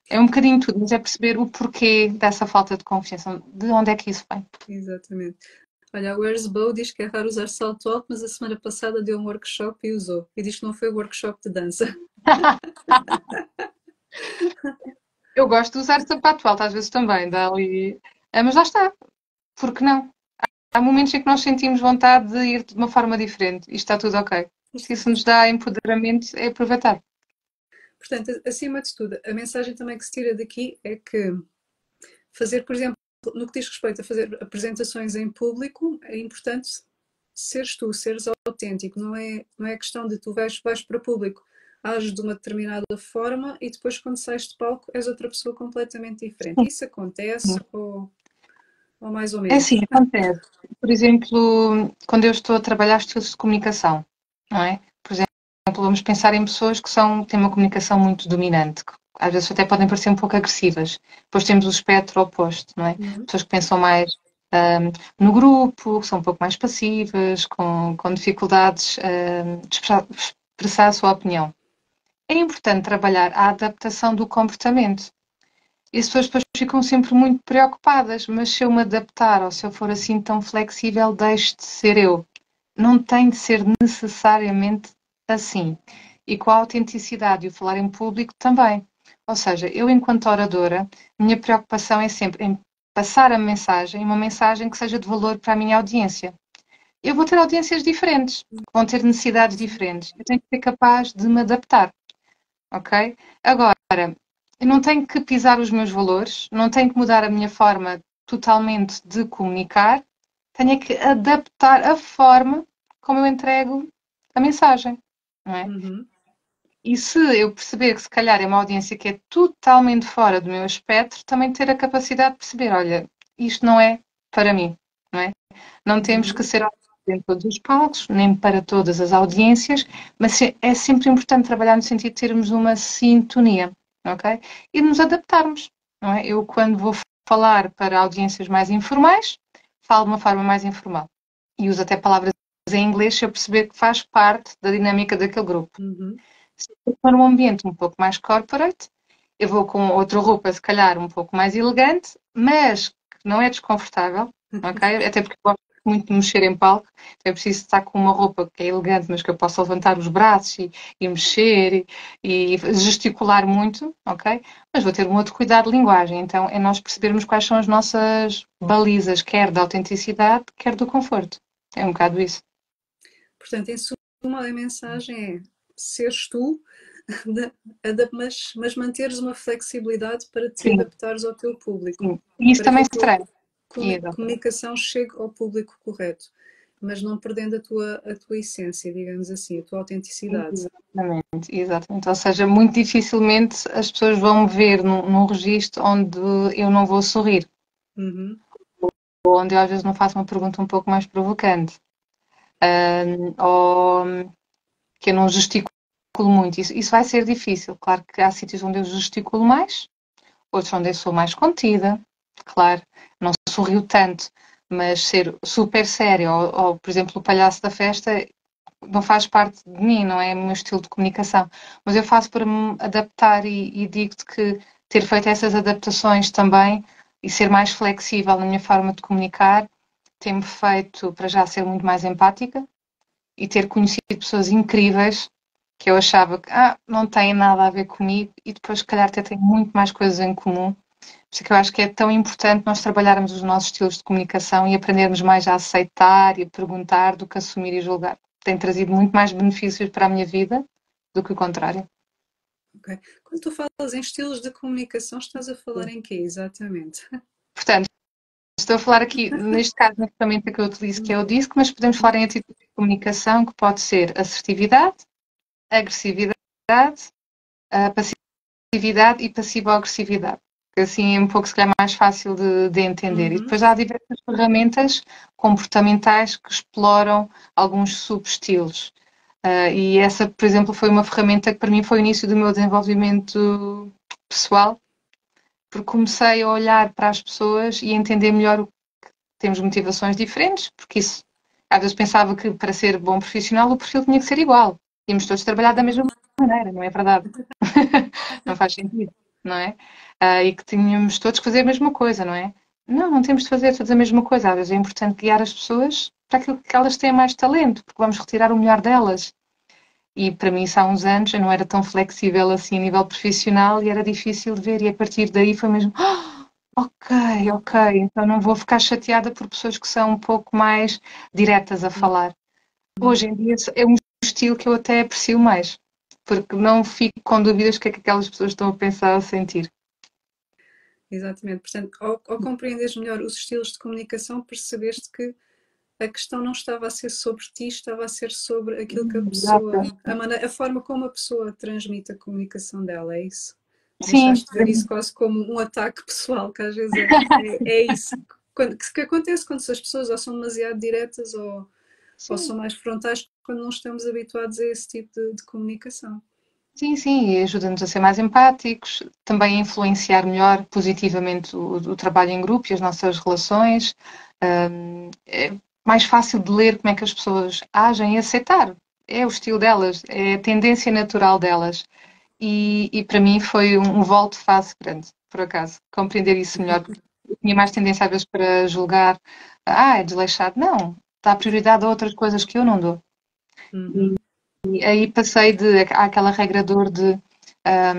É um bocadinho tudo, mas é perceber o porquê dessa falta de confiança, de onde é que isso vem. Exatamente. Olha, a Where's Bow diz que é raro usar salto alto, mas a semana passada deu um workshop e usou. E diz que não foi um workshop de dança. Eu gosto de usar sapato alto, às vezes também, dá ali. Mas lá está, porque não? Há momentos em que nós sentimos vontade de ir de uma forma diferente e está tudo ok. Se isso nos dá empoderamento, é aproveitar. Portanto, acima de tudo, a mensagem também que se tira daqui é que fazer, por exemplo, no que diz respeito a fazer apresentações em público, é importante seres tu, seres autêntico, não é questão de tu vais para público, ages de uma determinada forma e depois quando sais de palco és outra pessoa completamente diferente. Isso acontece ou mais ou É assim, menos? acontece. Por exemplo, quando eu estou a trabalhar estilos de comunicação, não é? Por exemplo, vamos pensar em pessoas que têm uma comunicação muito dominante, que às vezes até podem parecer um pouco agressivas. Depois temos o espectro oposto, não é? Uhum. Pessoas que pensam mais no grupo, que são um pouco mais passivas, com dificuldades de expressar a sua opinião. É importante trabalhar a adaptação do comportamento. E as pessoas depois ficam sempre muito preocupadas, mas se eu me adaptar ou se eu for assim tão flexível, deixo de ser eu. Não tem de ser necessariamente assim. E com a autenticidade e o falar em público também. Ou seja, eu enquanto oradora, minha preocupação é sempre em passar a mensagem, uma mensagem que seja de valor para a minha audiência. Eu vou ter audiências diferentes, vão ter necessidades diferentes. Eu tenho que ser capaz de me adaptar, ok? Agora, eu não tenho que pisar os meus valores, não tenho que mudar a minha forma totalmente de comunicar, tenho que adaptar a forma como eu entrego a mensagem, não é? Uhum. E se eu perceber que se calhar é uma audiência que é totalmente fora do meu espectro, também ter a capacidade de perceber, olha, isto não é para mim, não é? Não temos que Uhum. ser em todos os palcos, nem para todas as audiências, mas é sempre importante trabalhar no sentido de termos uma sintonia, ok? E de nos adaptarmos, não é? Eu, quando vou falar para audiências mais informais, falo de uma forma mais informal. E uso até palavras em inglês se eu perceber que faz parte da dinâmica daquele grupo. Uhum. Se eu for num ambiente um pouco mais corporate, eu vou com outra roupa, se calhar, um pouco mais elegante, mas que não é desconfortável, ok? Até porque eu gosto muito de mexer em palco, então é preciso estar com uma roupa que é elegante, mas que eu possa levantar os braços e mexer e gesticular muito, ok? Mas vou ter um outro cuidado de linguagem, então é nós percebermos quais são as nossas balizas, quer da autenticidade, quer do conforto. É um bocado isso. Portanto, em suma, a mensagem é seres tu, mas manteres uma flexibilidade para te Sim, adaptares ao teu público, sim. E isso para que também a se tua treina. Exatamente. comunicação chegue ao público correto, mas não perdendo a tua essência, digamos assim, a tua autenticidade. Exatamente, exatamente. Ou seja, muito dificilmente as pessoas vão me ver num registro onde eu não vou sorrir, Uhum. ou onde eu às vezes não faço uma pergunta um pouco mais provocante, ou que eu não gesticulo muito. Isso vai ser difícil. Claro que há sítios onde eu gesticulo mais, outros onde eu sou mais contida, claro, não sorrio tanto, mas ser super séria, ou por exemplo, o palhaço da festa, não faz parte de mim, não é o meu estilo de comunicação. Mas eu faço para me adaptar e digo-te que ter feito essas adaptações também e ser mais flexível na minha forma de comunicar tem-me feito, para já, ser muito mais empática e ter conhecido pessoas incríveis que eu achava que não têm nada a ver comigo e depois, se calhar, até têm muito mais coisas em comum. Por isso é que eu acho que é tão importante nós trabalharmos os nossos estilos de comunicação e aprendermos mais a aceitar e a perguntar do que assumir e julgar. Tem trazido muito mais benefícios para a minha vida do que o contrário. Ok. Quando tu falas em estilos de comunicação, estás a falar em quê exatamente? Portanto, estou a falar aqui, neste caso, na ferramenta que eu utilizo, que é o DISC, mas podemos falar em atitude de comunicação, que pode ser assertividade, agressividade, passividade e passivo-agressividade. Assim é um pouco, se calhar, mais fácil de entender. E Uhum. depois há diversas ferramentas comportamentais que exploram alguns subestilos. E essa, por exemplo, foi uma ferramenta que para mim foi o início do meu desenvolvimento pessoal, porque comecei a olhar para as pessoas e entender melhor o que temos motivações diferentes, porque isso, às vezes pensava que para ser bom profissional o perfil tinha que ser igual. Tínhamos todos trabalhar da mesma maneira, não é verdade? Não faz sentido, não é? E que tínhamos todos que fazer a mesma coisa, não é? Não, não temos de fazer todos a mesma coisa. Às vezes é importante guiar as pessoas para aquilo que elas têm mais talento, porque vamos retirar o melhor delas. E para mim, isso há uns anos, eu não era tão flexível assim a nível profissional e era difícil de ver. E a partir daí foi mesmo, ok, ok, então não vou ficar chateada por pessoas que são um pouco mais diretas a falar. Hoje em dia é um estilo que eu até aprecio mais, porque não fico com dúvidas do que é que aquelas pessoas estão a pensar ou a sentir. Exatamente. Portanto, ao compreenderes melhor os estilos de comunicação, percebeste que a questão não estava a ser sobre ti, estava a ser sobre aquilo que a pessoa, Exato. a forma como a pessoa transmite a comunicação dela, é isso? Sim, Deixaste de ver isso quase como um ataque pessoal, que às vezes é isso que acontece quando as pessoas ou são demasiado diretas ou sim. são mais frontais quando não estamos habituados a esse tipo de comunicação. Sim, sim, e ajuda-nos a ser mais empáticos, também a influenciar melhor positivamente o trabalho em grupo e as nossas relações. É mais fácil de ler como é que as pessoas agem e aceitar. É o estilo delas, é a tendência natural delas. E para mim foi um volte face grande, por acaso, compreender isso melhor. Porque eu tinha mais tendência às vezes para julgar, é desleixado. Não, dá prioridade a outras coisas que eu não dou. Uhum. E aí passei àquela regra de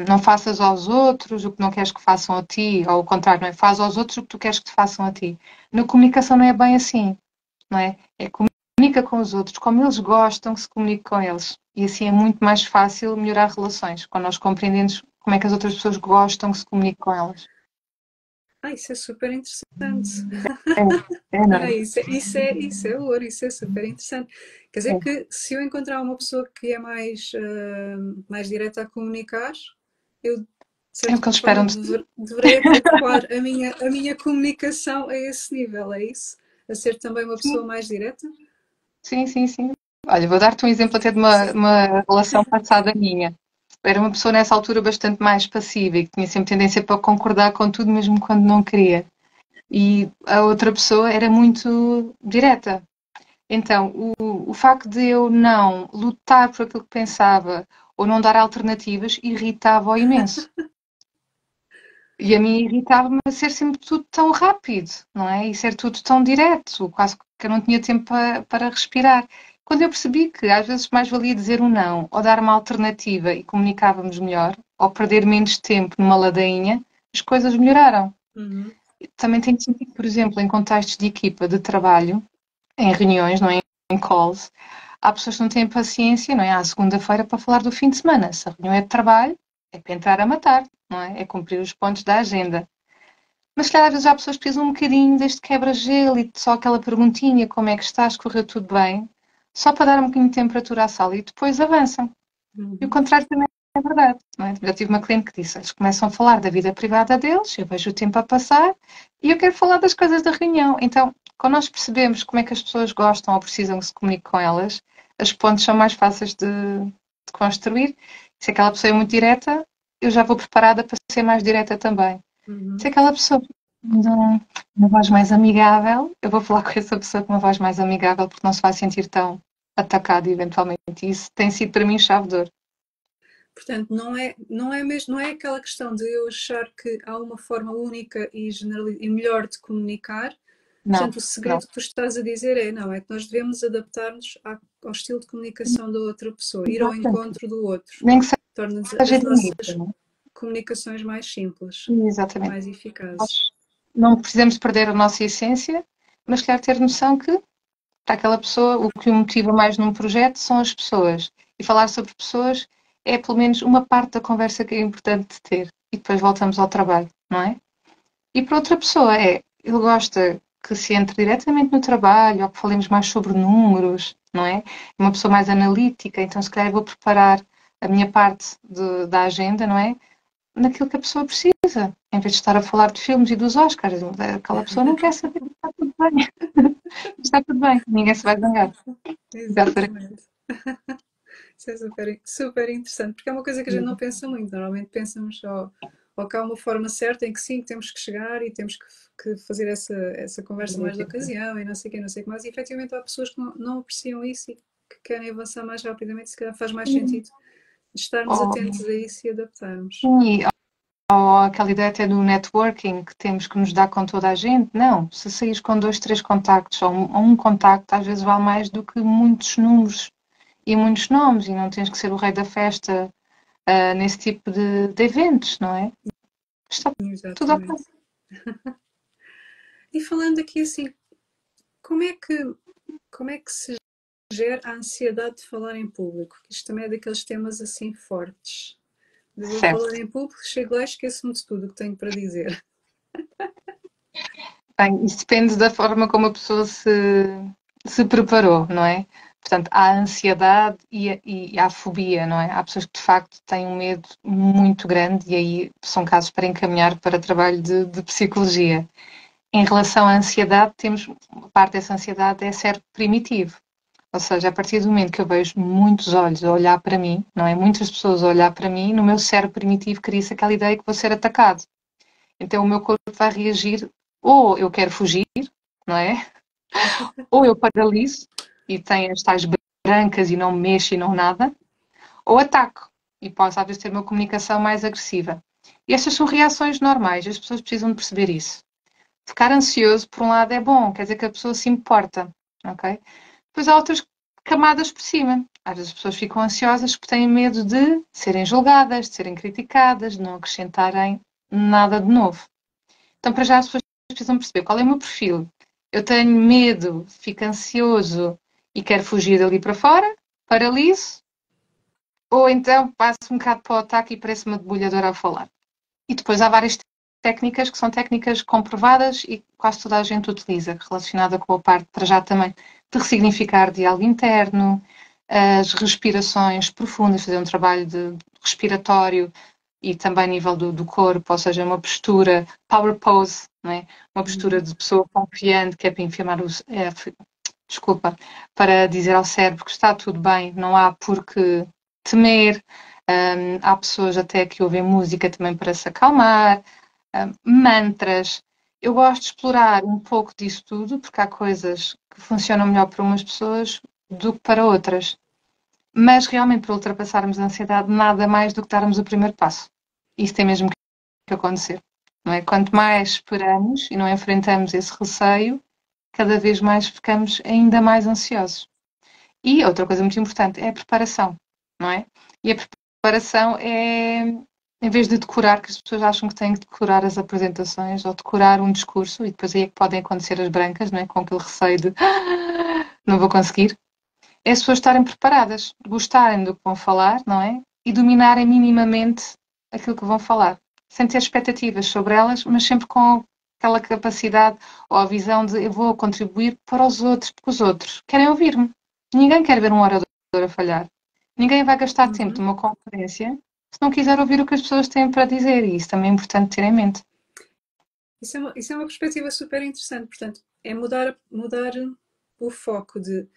não faças aos outros o que não queres que façam a ti, ou o contrário, não é? Faz aos outros o que tu queres que te façam a ti. Na comunicação não é bem assim, não é? É comunica com os outros, como eles gostam que se comunique com eles. E assim é muito mais fácil melhorar relações, quando nós compreendemos como é que as outras pessoas gostam que se comunique com elas. Isso é super interessante. Não Ah, é? isso é ouro, isso é super interessante. Quer dizer É, que se eu encontrar uma pessoa que é mais direta a comunicar, eu, de é o certa que eles forma, esperam de ti. deverei adequar a minha comunicação a esse nível, é isso? A ser também uma pessoa Sim, mais direta? sim, sim, sim. Olha, vou dar-te um exemplo até de uma relação passada minha. Era uma pessoa nessa altura bastante mais passiva e que tinha sempre tendência para concordar com tudo, mesmo quando não queria. E a outra pessoa era muito direta. Então, o facto de eu não lutar por aquilo que pensava ou não dar alternativas irritava-o imenso. E a mim irritava-me ser sempre tudo tão rápido, não é? E ser tudo tão direto, quase que eu não tinha tempo para respirar. Quando eu percebi que às vezes mais valia dizer um não ou dar uma alternativa e comunicávamos melhor, ou perder menos tempo numa ladainha, as coisas melhoraram. Uhum. Também tem sentido, por exemplo, em contextos de equipa de trabalho, em reuniões, não é? Em calls, há pessoas que não têm paciência, não é? À segunda-feira para falar do fim de semana. Se a reunião é de trabalho, é para entrar a matar, não é? É cumprir os pontos da agenda. Mas se calhar às vezes há pessoas que precisam um bocadinho deste quebra-gelo e só aquela perguntinha, como é que estás, correu tudo bem, só para dar um bocadinho de temperatura à sala e depois avançam. E o Uhum. contrário também é verdade, não é? Já tive uma cliente que disse, eles começam a falar da vida privada deles, eu vejo o tempo a passar e eu quero falar das coisas da reunião. Então, quando nós percebemos como é que as pessoas gostam ou precisam que se comunique com elas, as pontes são mais fáceis de construir. Se aquela pessoa é muito direta, eu já vou preparada para ser mais direta também. Se Uhum. aquela pessoa tem uma voz mais amigável, eu vou falar com essa pessoa com uma voz mais amigável porque não se vai sentir tão atacado eventualmente. E isso tem sido para mim chave de ouro. Portanto, não é aquela questão de eu achar que há uma forma única e melhor de comunicar. Não, Portanto, o não. segredo que tu estás a dizer é que nós devemos adaptar-nos ao estilo de comunicação da outra pessoa, ir ao Exatamente. encontro do outro. Nem que Torna-nos seja as de início, nossas não comunicações mais simples, é? Exatamente. mais eficazes. Nós não precisamos perder a nossa essência, mas quer ter noção que, para aquela pessoa, o que o motiva mais num projeto são as pessoas. E falar sobre pessoas é pelo menos uma parte da conversa que é importante ter. E depois voltamos ao trabalho, não é? E para outra pessoa ele gosta que se entre diretamente no trabalho ou que falemos mais sobre números, não é? É uma pessoa mais analítica, então se calhar eu vou preparar a minha parte da agenda, não é? Naquilo que a pessoa precisa, em vez de estar a falar de filmes e dos Oscars. Aquela pessoa não quer saber, está tudo bem. Está tudo bem, ninguém se vai zangar. Já farei. Exatamente. Isso é super, super interessante, porque é uma coisa que a gente não pensa muito. Normalmente pensamos só, ou que há uma forma certa em que sim, que temos que chegar e temos que fazer essa conversa mais de ocasião e não sei o que, não sei o que mais. E efetivamente há pessoas que não apreciam isso e que querem avançar mais rapidamente, se calhar faz mais sentido estarmos Ou, atentos a isso e adaptarmos. sim, ou aquela ideia até do networking que temos que nos dar com toda a gente. Não, se saís com dois, três contactos ou um contacto, às vezes vale mais do que muitos números e muitos nomes, e não tens que ser o rei da festa nesse tipo de eventos, não é? Está tudo ok. Exatamente. E falando aqui assim, como é que, como é que se gera a ansiedade de falar em público? Isto também é daqueles temas assim fortes. Eu vou falar Certo. em público, chego lá e esqueço-me de tudo o que tenho para dizer. Bem, isso depende da forma como a pessoa se se preparou, não é? Portanto, há a ansiedade e há a fobia, não é? Há pessoas que de facto têm um medo muito grande e aí são casos para encaminhar para trabalho de psicologia. Em relação à ansiedade, temos parte dessa ansiedade é ser primitivo. Ou seja, a partir do momento que eu vejo muitos olhos a olhar para mim, não é? Muitas pessoas a olhar para mim, no meu cérebro primitivo cria-se aquela ideia que vou ser atacado. Então o meu corpo vai reagir, ou eu quero fugir, não é? Ou eu paraliso e tenho as tais brancas e não mexo e não nada, ou ataco e posso às vezes ter uma comunicação mais agressiva. E estas são reações normais, as pessoas precisam de perceber isso. Ficar ansioso, por um lado, é bom, quer dizer que a pessoa se importa, ok? Depois há outras camadas por cima. Às vezes as pessoas ficam ansiosas porque têm medo de serem julgadas, de serem criticadas, de não acrescentarem nada de novo. Então, para já, as pessoas precisam perceber qual é o meu perfil. Eu tenho medo, fico ansioso e quero fugir dali para fora, paraliso, ou então passo um bocado para o ataque e parece uma debulhadora a falar. E depois há várias técnicas que são técnicas comprovadas e quase toda a gente utiliza, relacionada com a parte, para já também, de ressignificar diálogo interno, as respirações profundas, fazer um trabalho de respiratório e também a nível do corpo, ou seja, uma postura, power pose, não é? Uma postura de pessoa confiante, que é para infirmar os. Desculpa, para dizer ao cérebro que está tudo bem, não há por que temer. Há pessoas até que ouvem música também para se acalmar, mantras. Eu gosto de explorar um pouco disso tudo, porque há coisas que funcionam melhor para umas pessoas do que para outras. Mas realmente, para ultrapassarmos a ansiedade, nada mais do que darmos o primeiro passo. Isso tem mesmo que acontecer. Não é? Quanto mais esperamos e não enfrentamos esse receio, cada vez mais ficamos ainda mais ansiosos. E outra coisa muito importante é a preparação, não é? E a preparação é, em vez de decorar, que as pessoas acham que têm que decorar as apresentações ou decorar um discurso, e depois aí é que podem acontecer as brancas, não é? Com aquele receio de não vou conseguir. É as pessoas estarem preparadas, gostarem do que vão falar, não é? E dominarem minimamente aquilo que vão falar. Sem ter expectativas sobre elas, mas sempre com aquela capacidade ou a visão de eu vou contribuir para os outros, porque os outros querem ouvir-me. Ninguém quer ver um orador a falhar. Ninguém vai gastar tempo Uhum. numa conferência se não quiser ouvir o que as pessoas têm para dizer. E isso também é importante ter em mente. Isso é uma perspectiva super interessante. Portanto, é mudar o foco de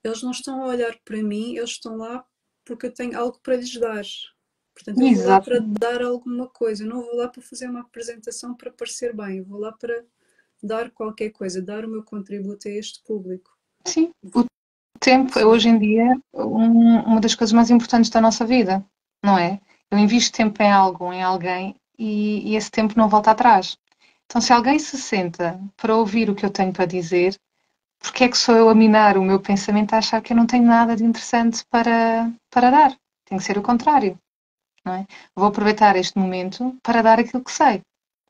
eles não estão a olhar para mim, eles estão lá porque eu tenho algo para lhes dar. Portanto, eu vou lá para Exato. dar alguma coisa, eu não vou lá para fazer uma apresentação para parecer bem, eu vou lá para dar qualquer coisa, dar o meu contributo a este público. Sim. O tempo é Sim. hoje em dia uma das coisas mais importantes da nossa vida, não é? Eu invisto tempo em algo, em alguém, e esse tempo não volta atrás. Então, se alguém se senta para ouvir o que eu tenho para dizer, porque é que sou eu a minar o meu pensamento a achar que eu não tenho nada de interessante para dar? Tem que ser o contrário, não é? Vou aproveitar este momento para dar aquilo que sei,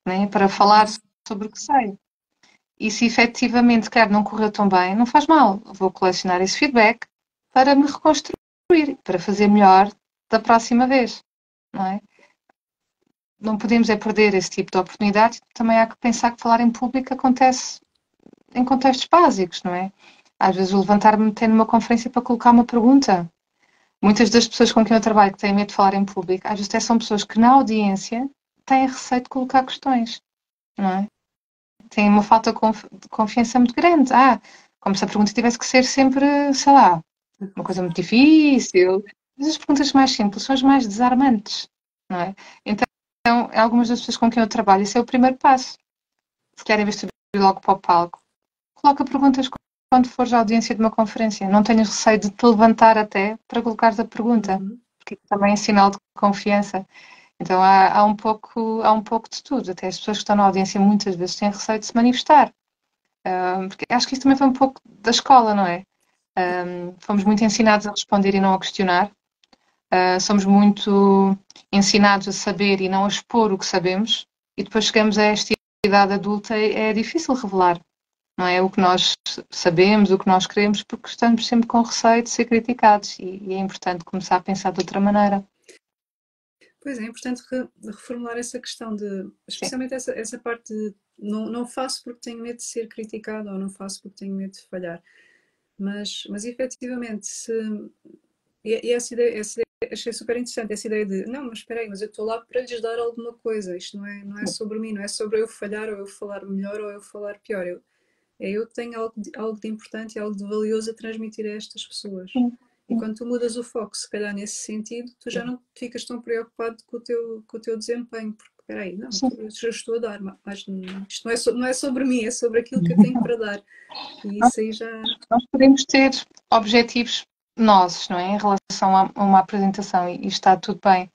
não é? Para falar Uhum. sobre o que sei. E se efetivamente, quer não correu tão bem, não faz mal. Vou colecionar esse feedback para me reconstruir, para fazer melhor da próxima vez, não é? Não podemos é perder esse tipo de oportunidade. Também há que pensar que falar em público acontece em contextos básicos, não é? Às vezes, o levantar-me até numa conferência para colocar uma pergunta. Muitas das pessoas com quem eu trabalho que têm medo de falar em público, às vezes até são pessoas que na audiência têm receio de colocar questões, não é? Têm uma falta de confiança muito grande. Como se a pergunta tivesse que ser sempre, sei lá, uma coisa muito difícil. Mas as perguntas mais simples são as mais desarmantes, não é? Então, algumas das pessoas com quem eu trabalho, isso é o primeiro passo. Se calhar, em vez de subir logo para o palco, coloca perguntas quando fores à audiência de uma conferência. Não tenhas receio de te levantar até para colocares a pergunta, Uhum. porque isso também é sinal de confiança. Então há um pouco de tudo. Até as pessoas que estão na audiência muitas vezes têm receio de se manifestar. Porque acho que isso também foi um pouco da escola, não é? Fomos muito ensinados a responder e não a questionar. Somos muito ensinados a saber e não a expor o que sabemos. E depois chegamos a esta idade adulta e é difícil revelar, não é? O que nós sabemos, o que nós queremos, porque estamos sempre com receio de ser criticados. E é importante começar a pensar de outra maneira. Pois é importante reformular essa questão de, Sim, especialmente essa parte de não faço porque tenho medo de ser criticado ou não faço porque tenho medo de falhar. mas efetivamente, e essa ideia achei super interessante, essa ideia de, não, mas espera aí, mas eu estou lá para lhes dar alguma coisa, isto não é sobre mim, não é sobre eu falhar, ou eu falar melhor, ou eu falar pior, eu tenho algo de importante e algo de valioso a transmitir a estas pessoas. Sim, E sim, quando tu mudas o foco, se calhar nesse sentido, tu já não ficas tão preocupado com o teu desempenho, porque espera aí, não, sim. eu já estou a dar, mas isto não é sobre mim, é sobre aquilo que eu tenho para dar. E isso aí já. Nós podemos ter objetivos nossos, não é? Em relação a uma apresentação e está tudo bem.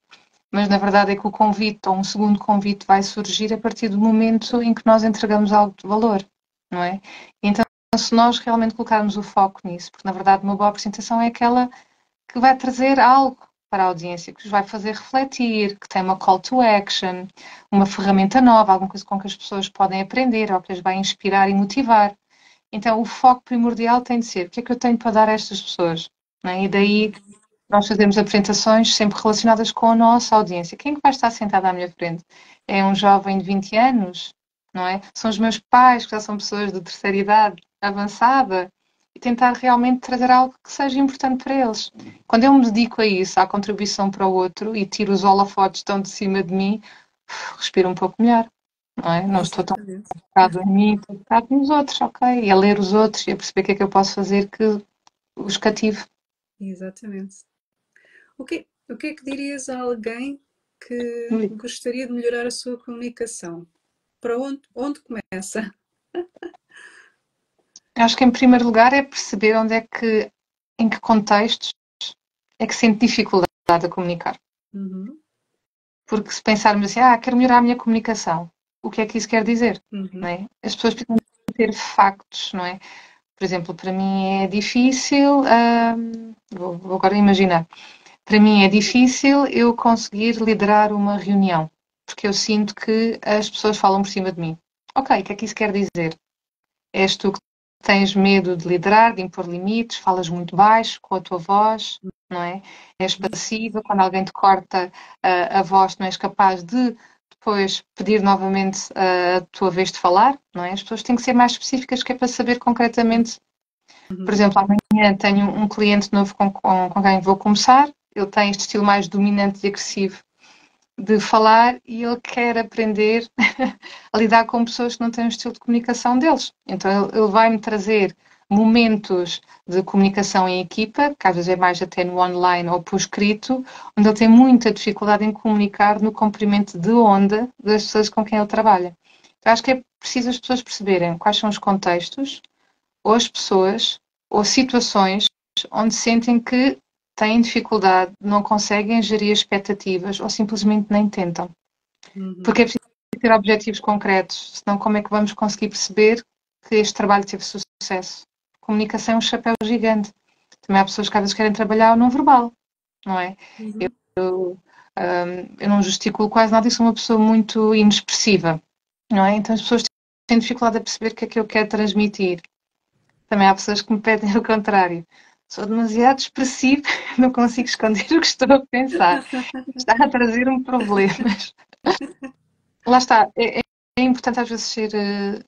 Mas na verdade é que o convite ou um segundo convite vai surgir a partir do momento em que nós entregamos algo de valor, não é? Então, se nós realmente colocarmos o foco nisso, porque na verdade uma boa apresentação é aquela que vai trazer algo para a audiência, que os vai fazer refletir, que tem uma call to action, uma ferramenta nova, alguma coisa com que as pessoas podem aprender ou que as vai inspirar e motivar. Então, o foco primordial tem de ser o que é que eu tenho para dar a estas pessoas, não é? E daí Uhum. nós fazemos apresentações sempre relacionadas com a nossa audiência. Quem é que vai estar sentado à minha frente? É um jovem de 20 anos, não é? São os meus pais, que já são pessoas de terceira idade avançada, e tentar realmente trazer algo que seja importante para eles. Quando eu me dedico a isso, à contribuição para o outro, e tiro os holofotes tão de cima de mim, respiro um pouco melhor, não é? Não estou tão Exatamente. focado em mim, estou focado nos outros, ok? E a ler os outros e a perceber o que é que eu posso fazer que os cative. Exatamente. O que é que dirias a alguém que gostaria de melhorar a sua comunicação? Para onde começa? Acho que em primeiro lugar é perceber onde é que, em que contextos é que sente dificuldade a comunicar. Uhum, Porque se pensarmos assim, quero melhorar a minha comunicação, o que é que isso quer dizer? Não uhum, é? As pessoas precisam ter factos, não é? Por exemplo, para mim é difícil, vou agora imaginar, para mim é difícil eu conseguir liderar uma reunião, porque eu sinto que as pessoas falam por cima de mim. Ok, o que é que isso quer dizer? És tu que tens medo de liderar, de impor limites, falas muito baixo com a tua voz, não é? És passiva, quando alguém te corta a voz, não és capaz de depois pedir novamente a tua vez de falar, não é? As pessoas têm que ser mais específicas, que é para saber concretamente. Por uhum, exemplo, amanhã tenho um cliente novo com quem vou começar, ele tem este estilo mais dominante e agressivo de falar e ele quer aprender a lidar com pessoas que não têm o estilo de comunicação deles. Então ele vai-me trazer momentos de comunicação em equipa, que às vezes é mais até no online ou por escrito, onde ele tem muita dificuldade em comunicar no comprimento de onda das pessoas com quem ele trabalha. Então acho que é preciso as pessoas perceberem quais são os contextos, ou as pessoas, ou situações onde sentem que têm dificuldade, não conseguem gerir expectativas ou simplesmente nem tentam. uhum. Porque é preciso ter objetivos concretos, senão como é que vamos conseguir perceber que este trabalho teve sucesso? Comunicação é um chapéu gigante. Também há pessoas que às vezes querem trabalhar não verbal, não é? Uhum. Eu não gesticulo quase nada e sou uma pessoa muito inexpressiva, não é? Então as pessoas têm dificuldade a perceber o que é que eu quero transmitir. Também há pessoas que me pedem o contrário. Sou demasiado expressiva, não consigo esconder o que estou a pensar. Está a trazer-me problemas. Lá está, é importante às vezes ser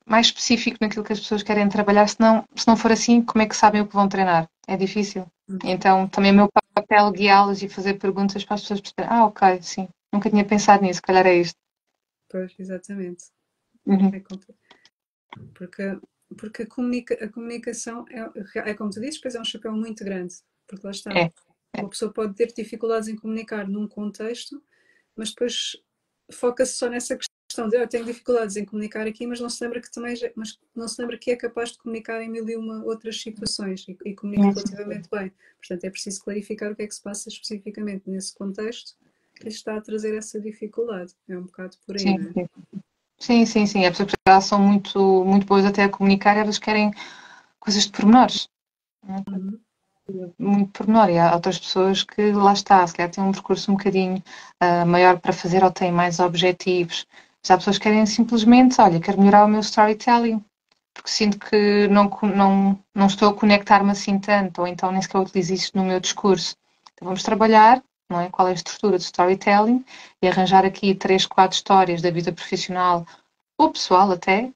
mais específico naquilo que as pessoas querem trabalhar, senão, se não for assim, como é que sabem o que vão treinar? É difícil. Então, também é o meu papel guiá-los e fazer perguntas para as pessoas perceberem, ok, sim, nunca tinha pensado nisso, se calhar é isto. Pois, exatamente. Uhum. É porque, porque a comunicação é como tu dizes, pois é um chapéu muito grande, porque lá está. É, é, Uma pessoa pode ter dificuldades em comunicar num contexto, mas depois foca-se só nessa questão de eu tenho dificuldades em comunicar aqui, mas não se lembra que mas não se lembra que é capaz de comunicar em mil e uma outras situações e comunica sim, relativamente bem. Portanto, é preciso clarificar o que é que se passa especificamente nesse contexto que lhe está a trazer essa dificuldade. É um bocado por aí, sim, não é? sim. Sim, sim, sim. As pessoas que já são muito, muito boas até a comunicar, elas querem coisas de pormenores. Uhum. Muito pormenor. E há outras pessoas que lá está, se calhar têm um percurso um bocadinho maior para fazer ou têm mais objetivos. Já há pessoas que querem simplesmente, olha, quero melhorar o meu storytelling, porque sinto que não estou a conectar-me assim tanto, ou então nem sequer utilizo isso no meu discurso. Então vamos trabalhar, não é? Qual é a estrutura de storytelling e arranjar aqui 3, 4 histórias da vida profissional ou pessoal até,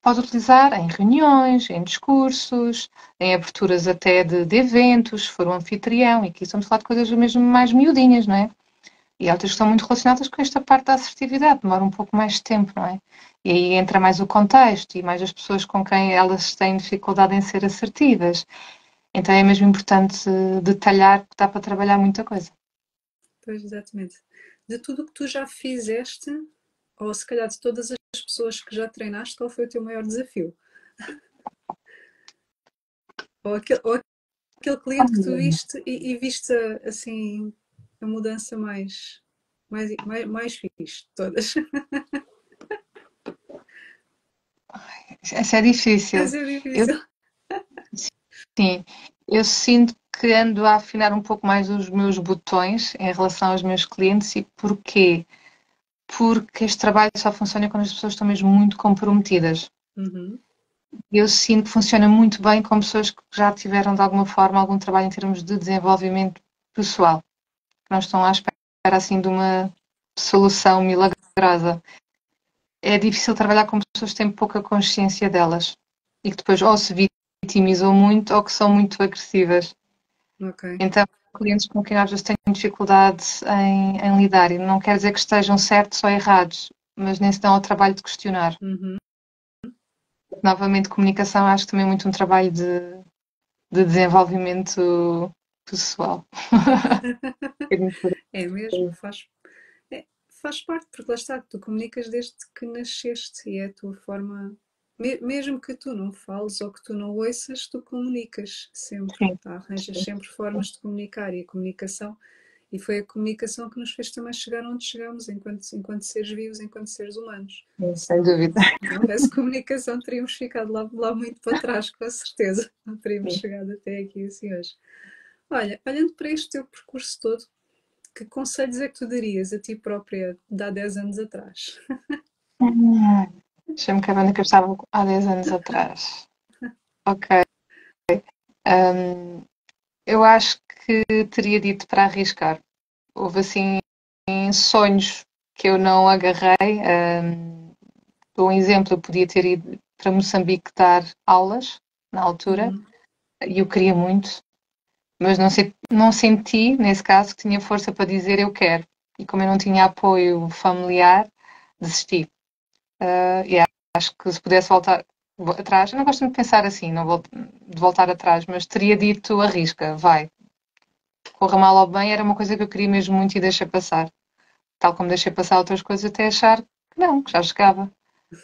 pode utilizar em reuniões, em discursos, em aberturas até de eventos, se for um anfitrião, e aqui estamos a falar de coisas mesmo mais miudinhas, não é? E outras que estão muito relacionadas com esta parte da assertividade, demora um pouco mais de tempo, não é? E aí entra mais o contexto e mais as pessoas com quem elas têm dificuldade em ser assertivas. Então é mesmo importante detalhar que dá para trabalhar muita coisa. Pois, exatamente. De tudo o que tu já fizeste, ou se calhar de todas as pessoas que já treinaste, qual foi o teu maior desafio? Ou aquele cliente que tu viste e viste assim a mudança mais fixe de todas. Essa é difícil. Mas é Eu, difícil. sim, eu sinto que ando a afinar um pouco mais os meus botões em relação aos meus clientes. E porquê? Porque este trabalho só funciona quando as pessoas estão mesmo muito comprometidas. Uhum. Eu sinto que funciona muito bem com pessoas que já tiveram, de alguma forma, algum trabalho em termos de desenvolvimento pessoal, que não estão à espera, assim, de uma solução milagrosa. É difícil trabalhar com pessoas que têm pouca consciência delas e que depois ou se vitimizam muito ou que são muito agressivas. Ok. Então, clientes com quem às vezes tenho dificuldade em lidar, e não quer dizer que estejam certos ou errados, mas nem se dão ao trabalho de questionar. Uhum. Novamente, comunicação, acho que também é muito um trabalho de desenvolvimento pessoal. É mesmo, faz parte, porque lá está, tu comunicas desde que nasceste e é a tua forma, mesmo que tu não fales ou que tu não ouças, tu comunicas sempre, Sim, tá? Arranjas sempre formas de comunicar e a comunicação, e foi a comunicação que nos fez também chegar onde chegamos enquanto seres vivos, enquanto seres humanos. Se sem não, dúvida. se não houvesse comunicação, teríamos ficado lá muito para trás, com certeza. Não teríamos Sim. chegado até aqui assim hoje. Olha, olhando para este teu percurso todo, que conselhos é que tu darias a ti própria de há 10 anos atrás? Deixa-me que a banda que eu estava há 10 anos atrás. Ok. Eu acho que teria dito para arriscar. Houve assim sonhos que eu não agarrei. Por um exemplo, eu podia ter ido para Moçambique dar aulas na altura Uhum. e eu queria muito, mas não senti, nesse caso, que tinha força para dizer eu quero. E como eu não tinha apoio familiar, desisti. E acho que se pudesse voltar atrás, eu não gosto muito de pensar assim, não vou de voltar atrás, mas teria dito arrisca, vai. Corra mal ou bem, era uma coisa que eu queria mesmo muito e deixei passar. Tal como deixei passar outras coisas até achar que não, que já chegava.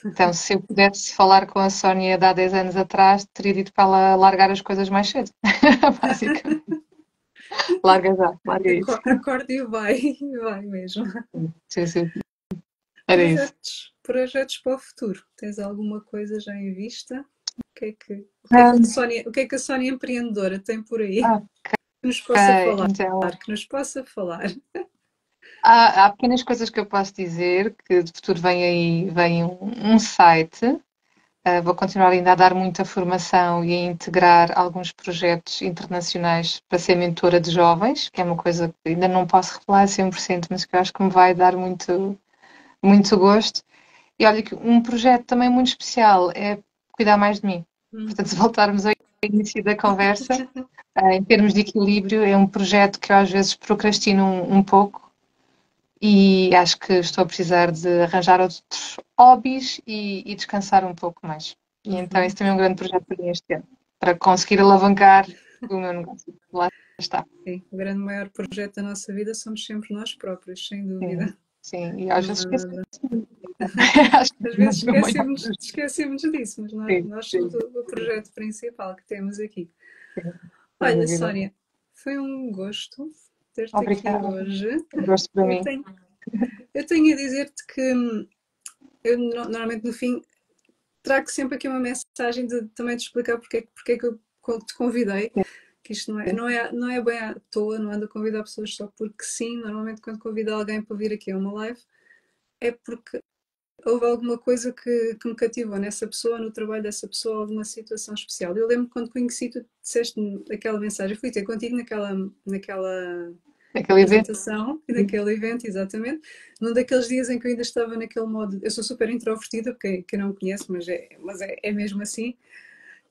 Então, se eu pudesse falar com a Sónia de há 10 anos atrás, teria dito para ela largar as coisas mais cedo. Basicamente. Larga já, larga isso. Acorde e vai, vai mesmo. Sim, sim, era isso. Projetos para o futuro. Tens alguma coisa já em vista? Um, O que é que a Sónia empreendedora tem por aí ok, que nos possa falar? então Que nos possa falar. há pequenas coisas que eu posso dizer, que de futuro vem aí, vem um site. Vou continuar ainda a dar muita formação e a integrar alguns projetos internacionais para ser mentora de jovens, que é uma coisa que ainda não posso revelar a 100%, mas que eu acho que me vai dar muito, muito gosto. E olha que um projeto também muito especial é cuidar mais de mim. Portanto, se Uhum. voltarmos ao início da conversa, em termos de equilíbrio, é um projeto que eu às vezes procrastino um pouco e acho que estou a precisar de arranjar outros hobbies e descansar um pouco mais. E então esse Uhum. também é um grande projeto para mim este ano, para conseguir alavancar o meu negócio. Lá está. Sim, o grande maior projeto da nossa vida somos sempre nós próprios, sem Sim, dúvida. sim. E às Não esse há esqueço. nada. Acho que Às é vezes o meu maior projeto. esquecemos disso, mas Sim, nós somos sim, o projeto principal que temos aqui. sim, sem Olha, dúvida. Sónia, foi um gosto ter-te aqui Obrigada. hoje. Um gosto para Eu mim. tenho, eu tenho a dizer-te que eu normalmente no fim trago sempre aqui uma mensagem também de explicar porque é que eu te convidei. Que isto não é bem à toa, não ando a convidar pessoas só porque sim. Normalmente, quando convido alguém para vir aqui a uma live, é porque houve alguma coisa que me cativou nessa pessoa, no trabalho dessa pessoa, alguma situação especial. Eu lembro quando conheci, tu disseste-me aquela mensagem, eu fui ter contigo naquela Aquele evento. apresentação e naquele evento, exatamente. Num daqueles dias em que eu ainda estava naquele modo, eu sou super introvertida, porque quem não me conhece, mas é mesmo assim.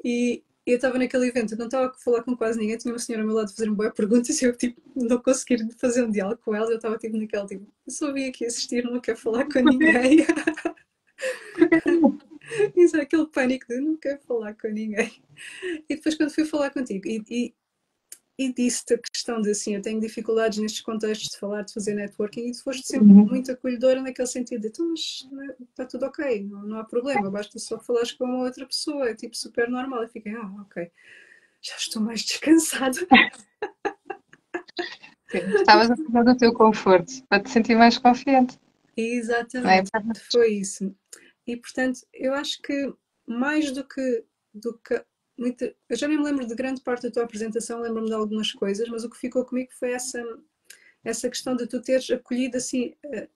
E eu estava naquele evento, eu não estava a falar com quase ninguém, tinha uma senhora ao meu lado a fazer-me boas perguntas e eu tipo, não conseguia fazer um diálogo com ela, eu estava tipo naquele tipo, eu só vim aqui assistir, não quero falar com ninguém. Isso é aquele pânico de não quero falar com ninguém. E depois quando fui falar contigo e disse-te a questão de assim, eu tenho dificuldades nestes contextos de falar, de fazer networking, e tu foste sempre Uhum. muito acolhedora naquele sentido de, então, mas está tudo ok, não há problema, basta só falares com uma outra pessoa, é tipo super normal. Eu fiquei, ok, já estou mais descansada. Sim, estavas a fazer do teu conforto para te sentir mais confiante, não é? Exatamente, foi isso. E portanto, eu acho que mais do que eu já nem me lembro de grande parte da tua apresentação, lembro-me de algumas coisas, mas o que ficou comigo foi essa questão de tu teres acolhido assim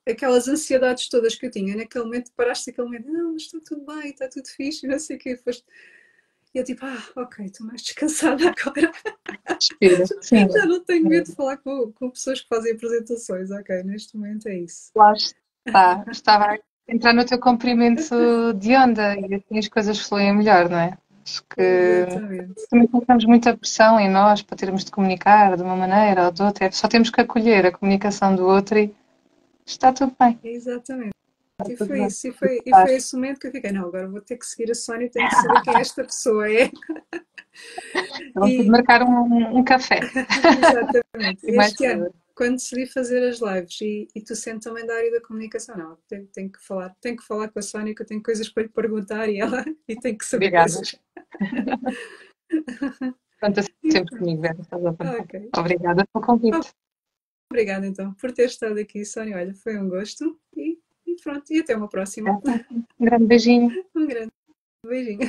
aquelas ansiedades todas que eu tinha. Naquele momento paraste aquele momento, não, mas está tudo bem, está tudo fixe, não sei o quê. E eu tipo, ok, estou mais descansada agora. Respira. Sim, Já não tenho medo de falar com pessoas que fazem apresentações. Ok, neste momento é isso. lá está. Estava a entrar no teu comprimento de onda e assim as coisas fluem melhor, não é? Acho que Exatamente, também colocamos muita pressão em nós para termos de comunicar de uma maneira ou de outra. Só temos que acolher a comunicação do outro e está tudo bem. exatamente. Está E tudo foi bem. isso, e foi esse momento que eu fiquei, não, agora vou ter que seguir a Sónia, tenho que saber quem esta pessoa é. Vamos ter de E, marcar um café exatamente, e mais este ano, coisas. quando decidi fazer as lives, e tu sendo também da área da comunicação, não, tenho que falar com a Sónia, que eu tenho coisas para lhe perguntar e ela, e tenho que saber Obrigada. coisas. Conta sempre comigo, Vera. Estás à vontade. Ok, Obrigada pelo convite. obrigada então por ter estado aqui, Sónia, olha, foi um gosto, e pronto, e até uma próxima. Um grande beijinho. Um grande beijinho.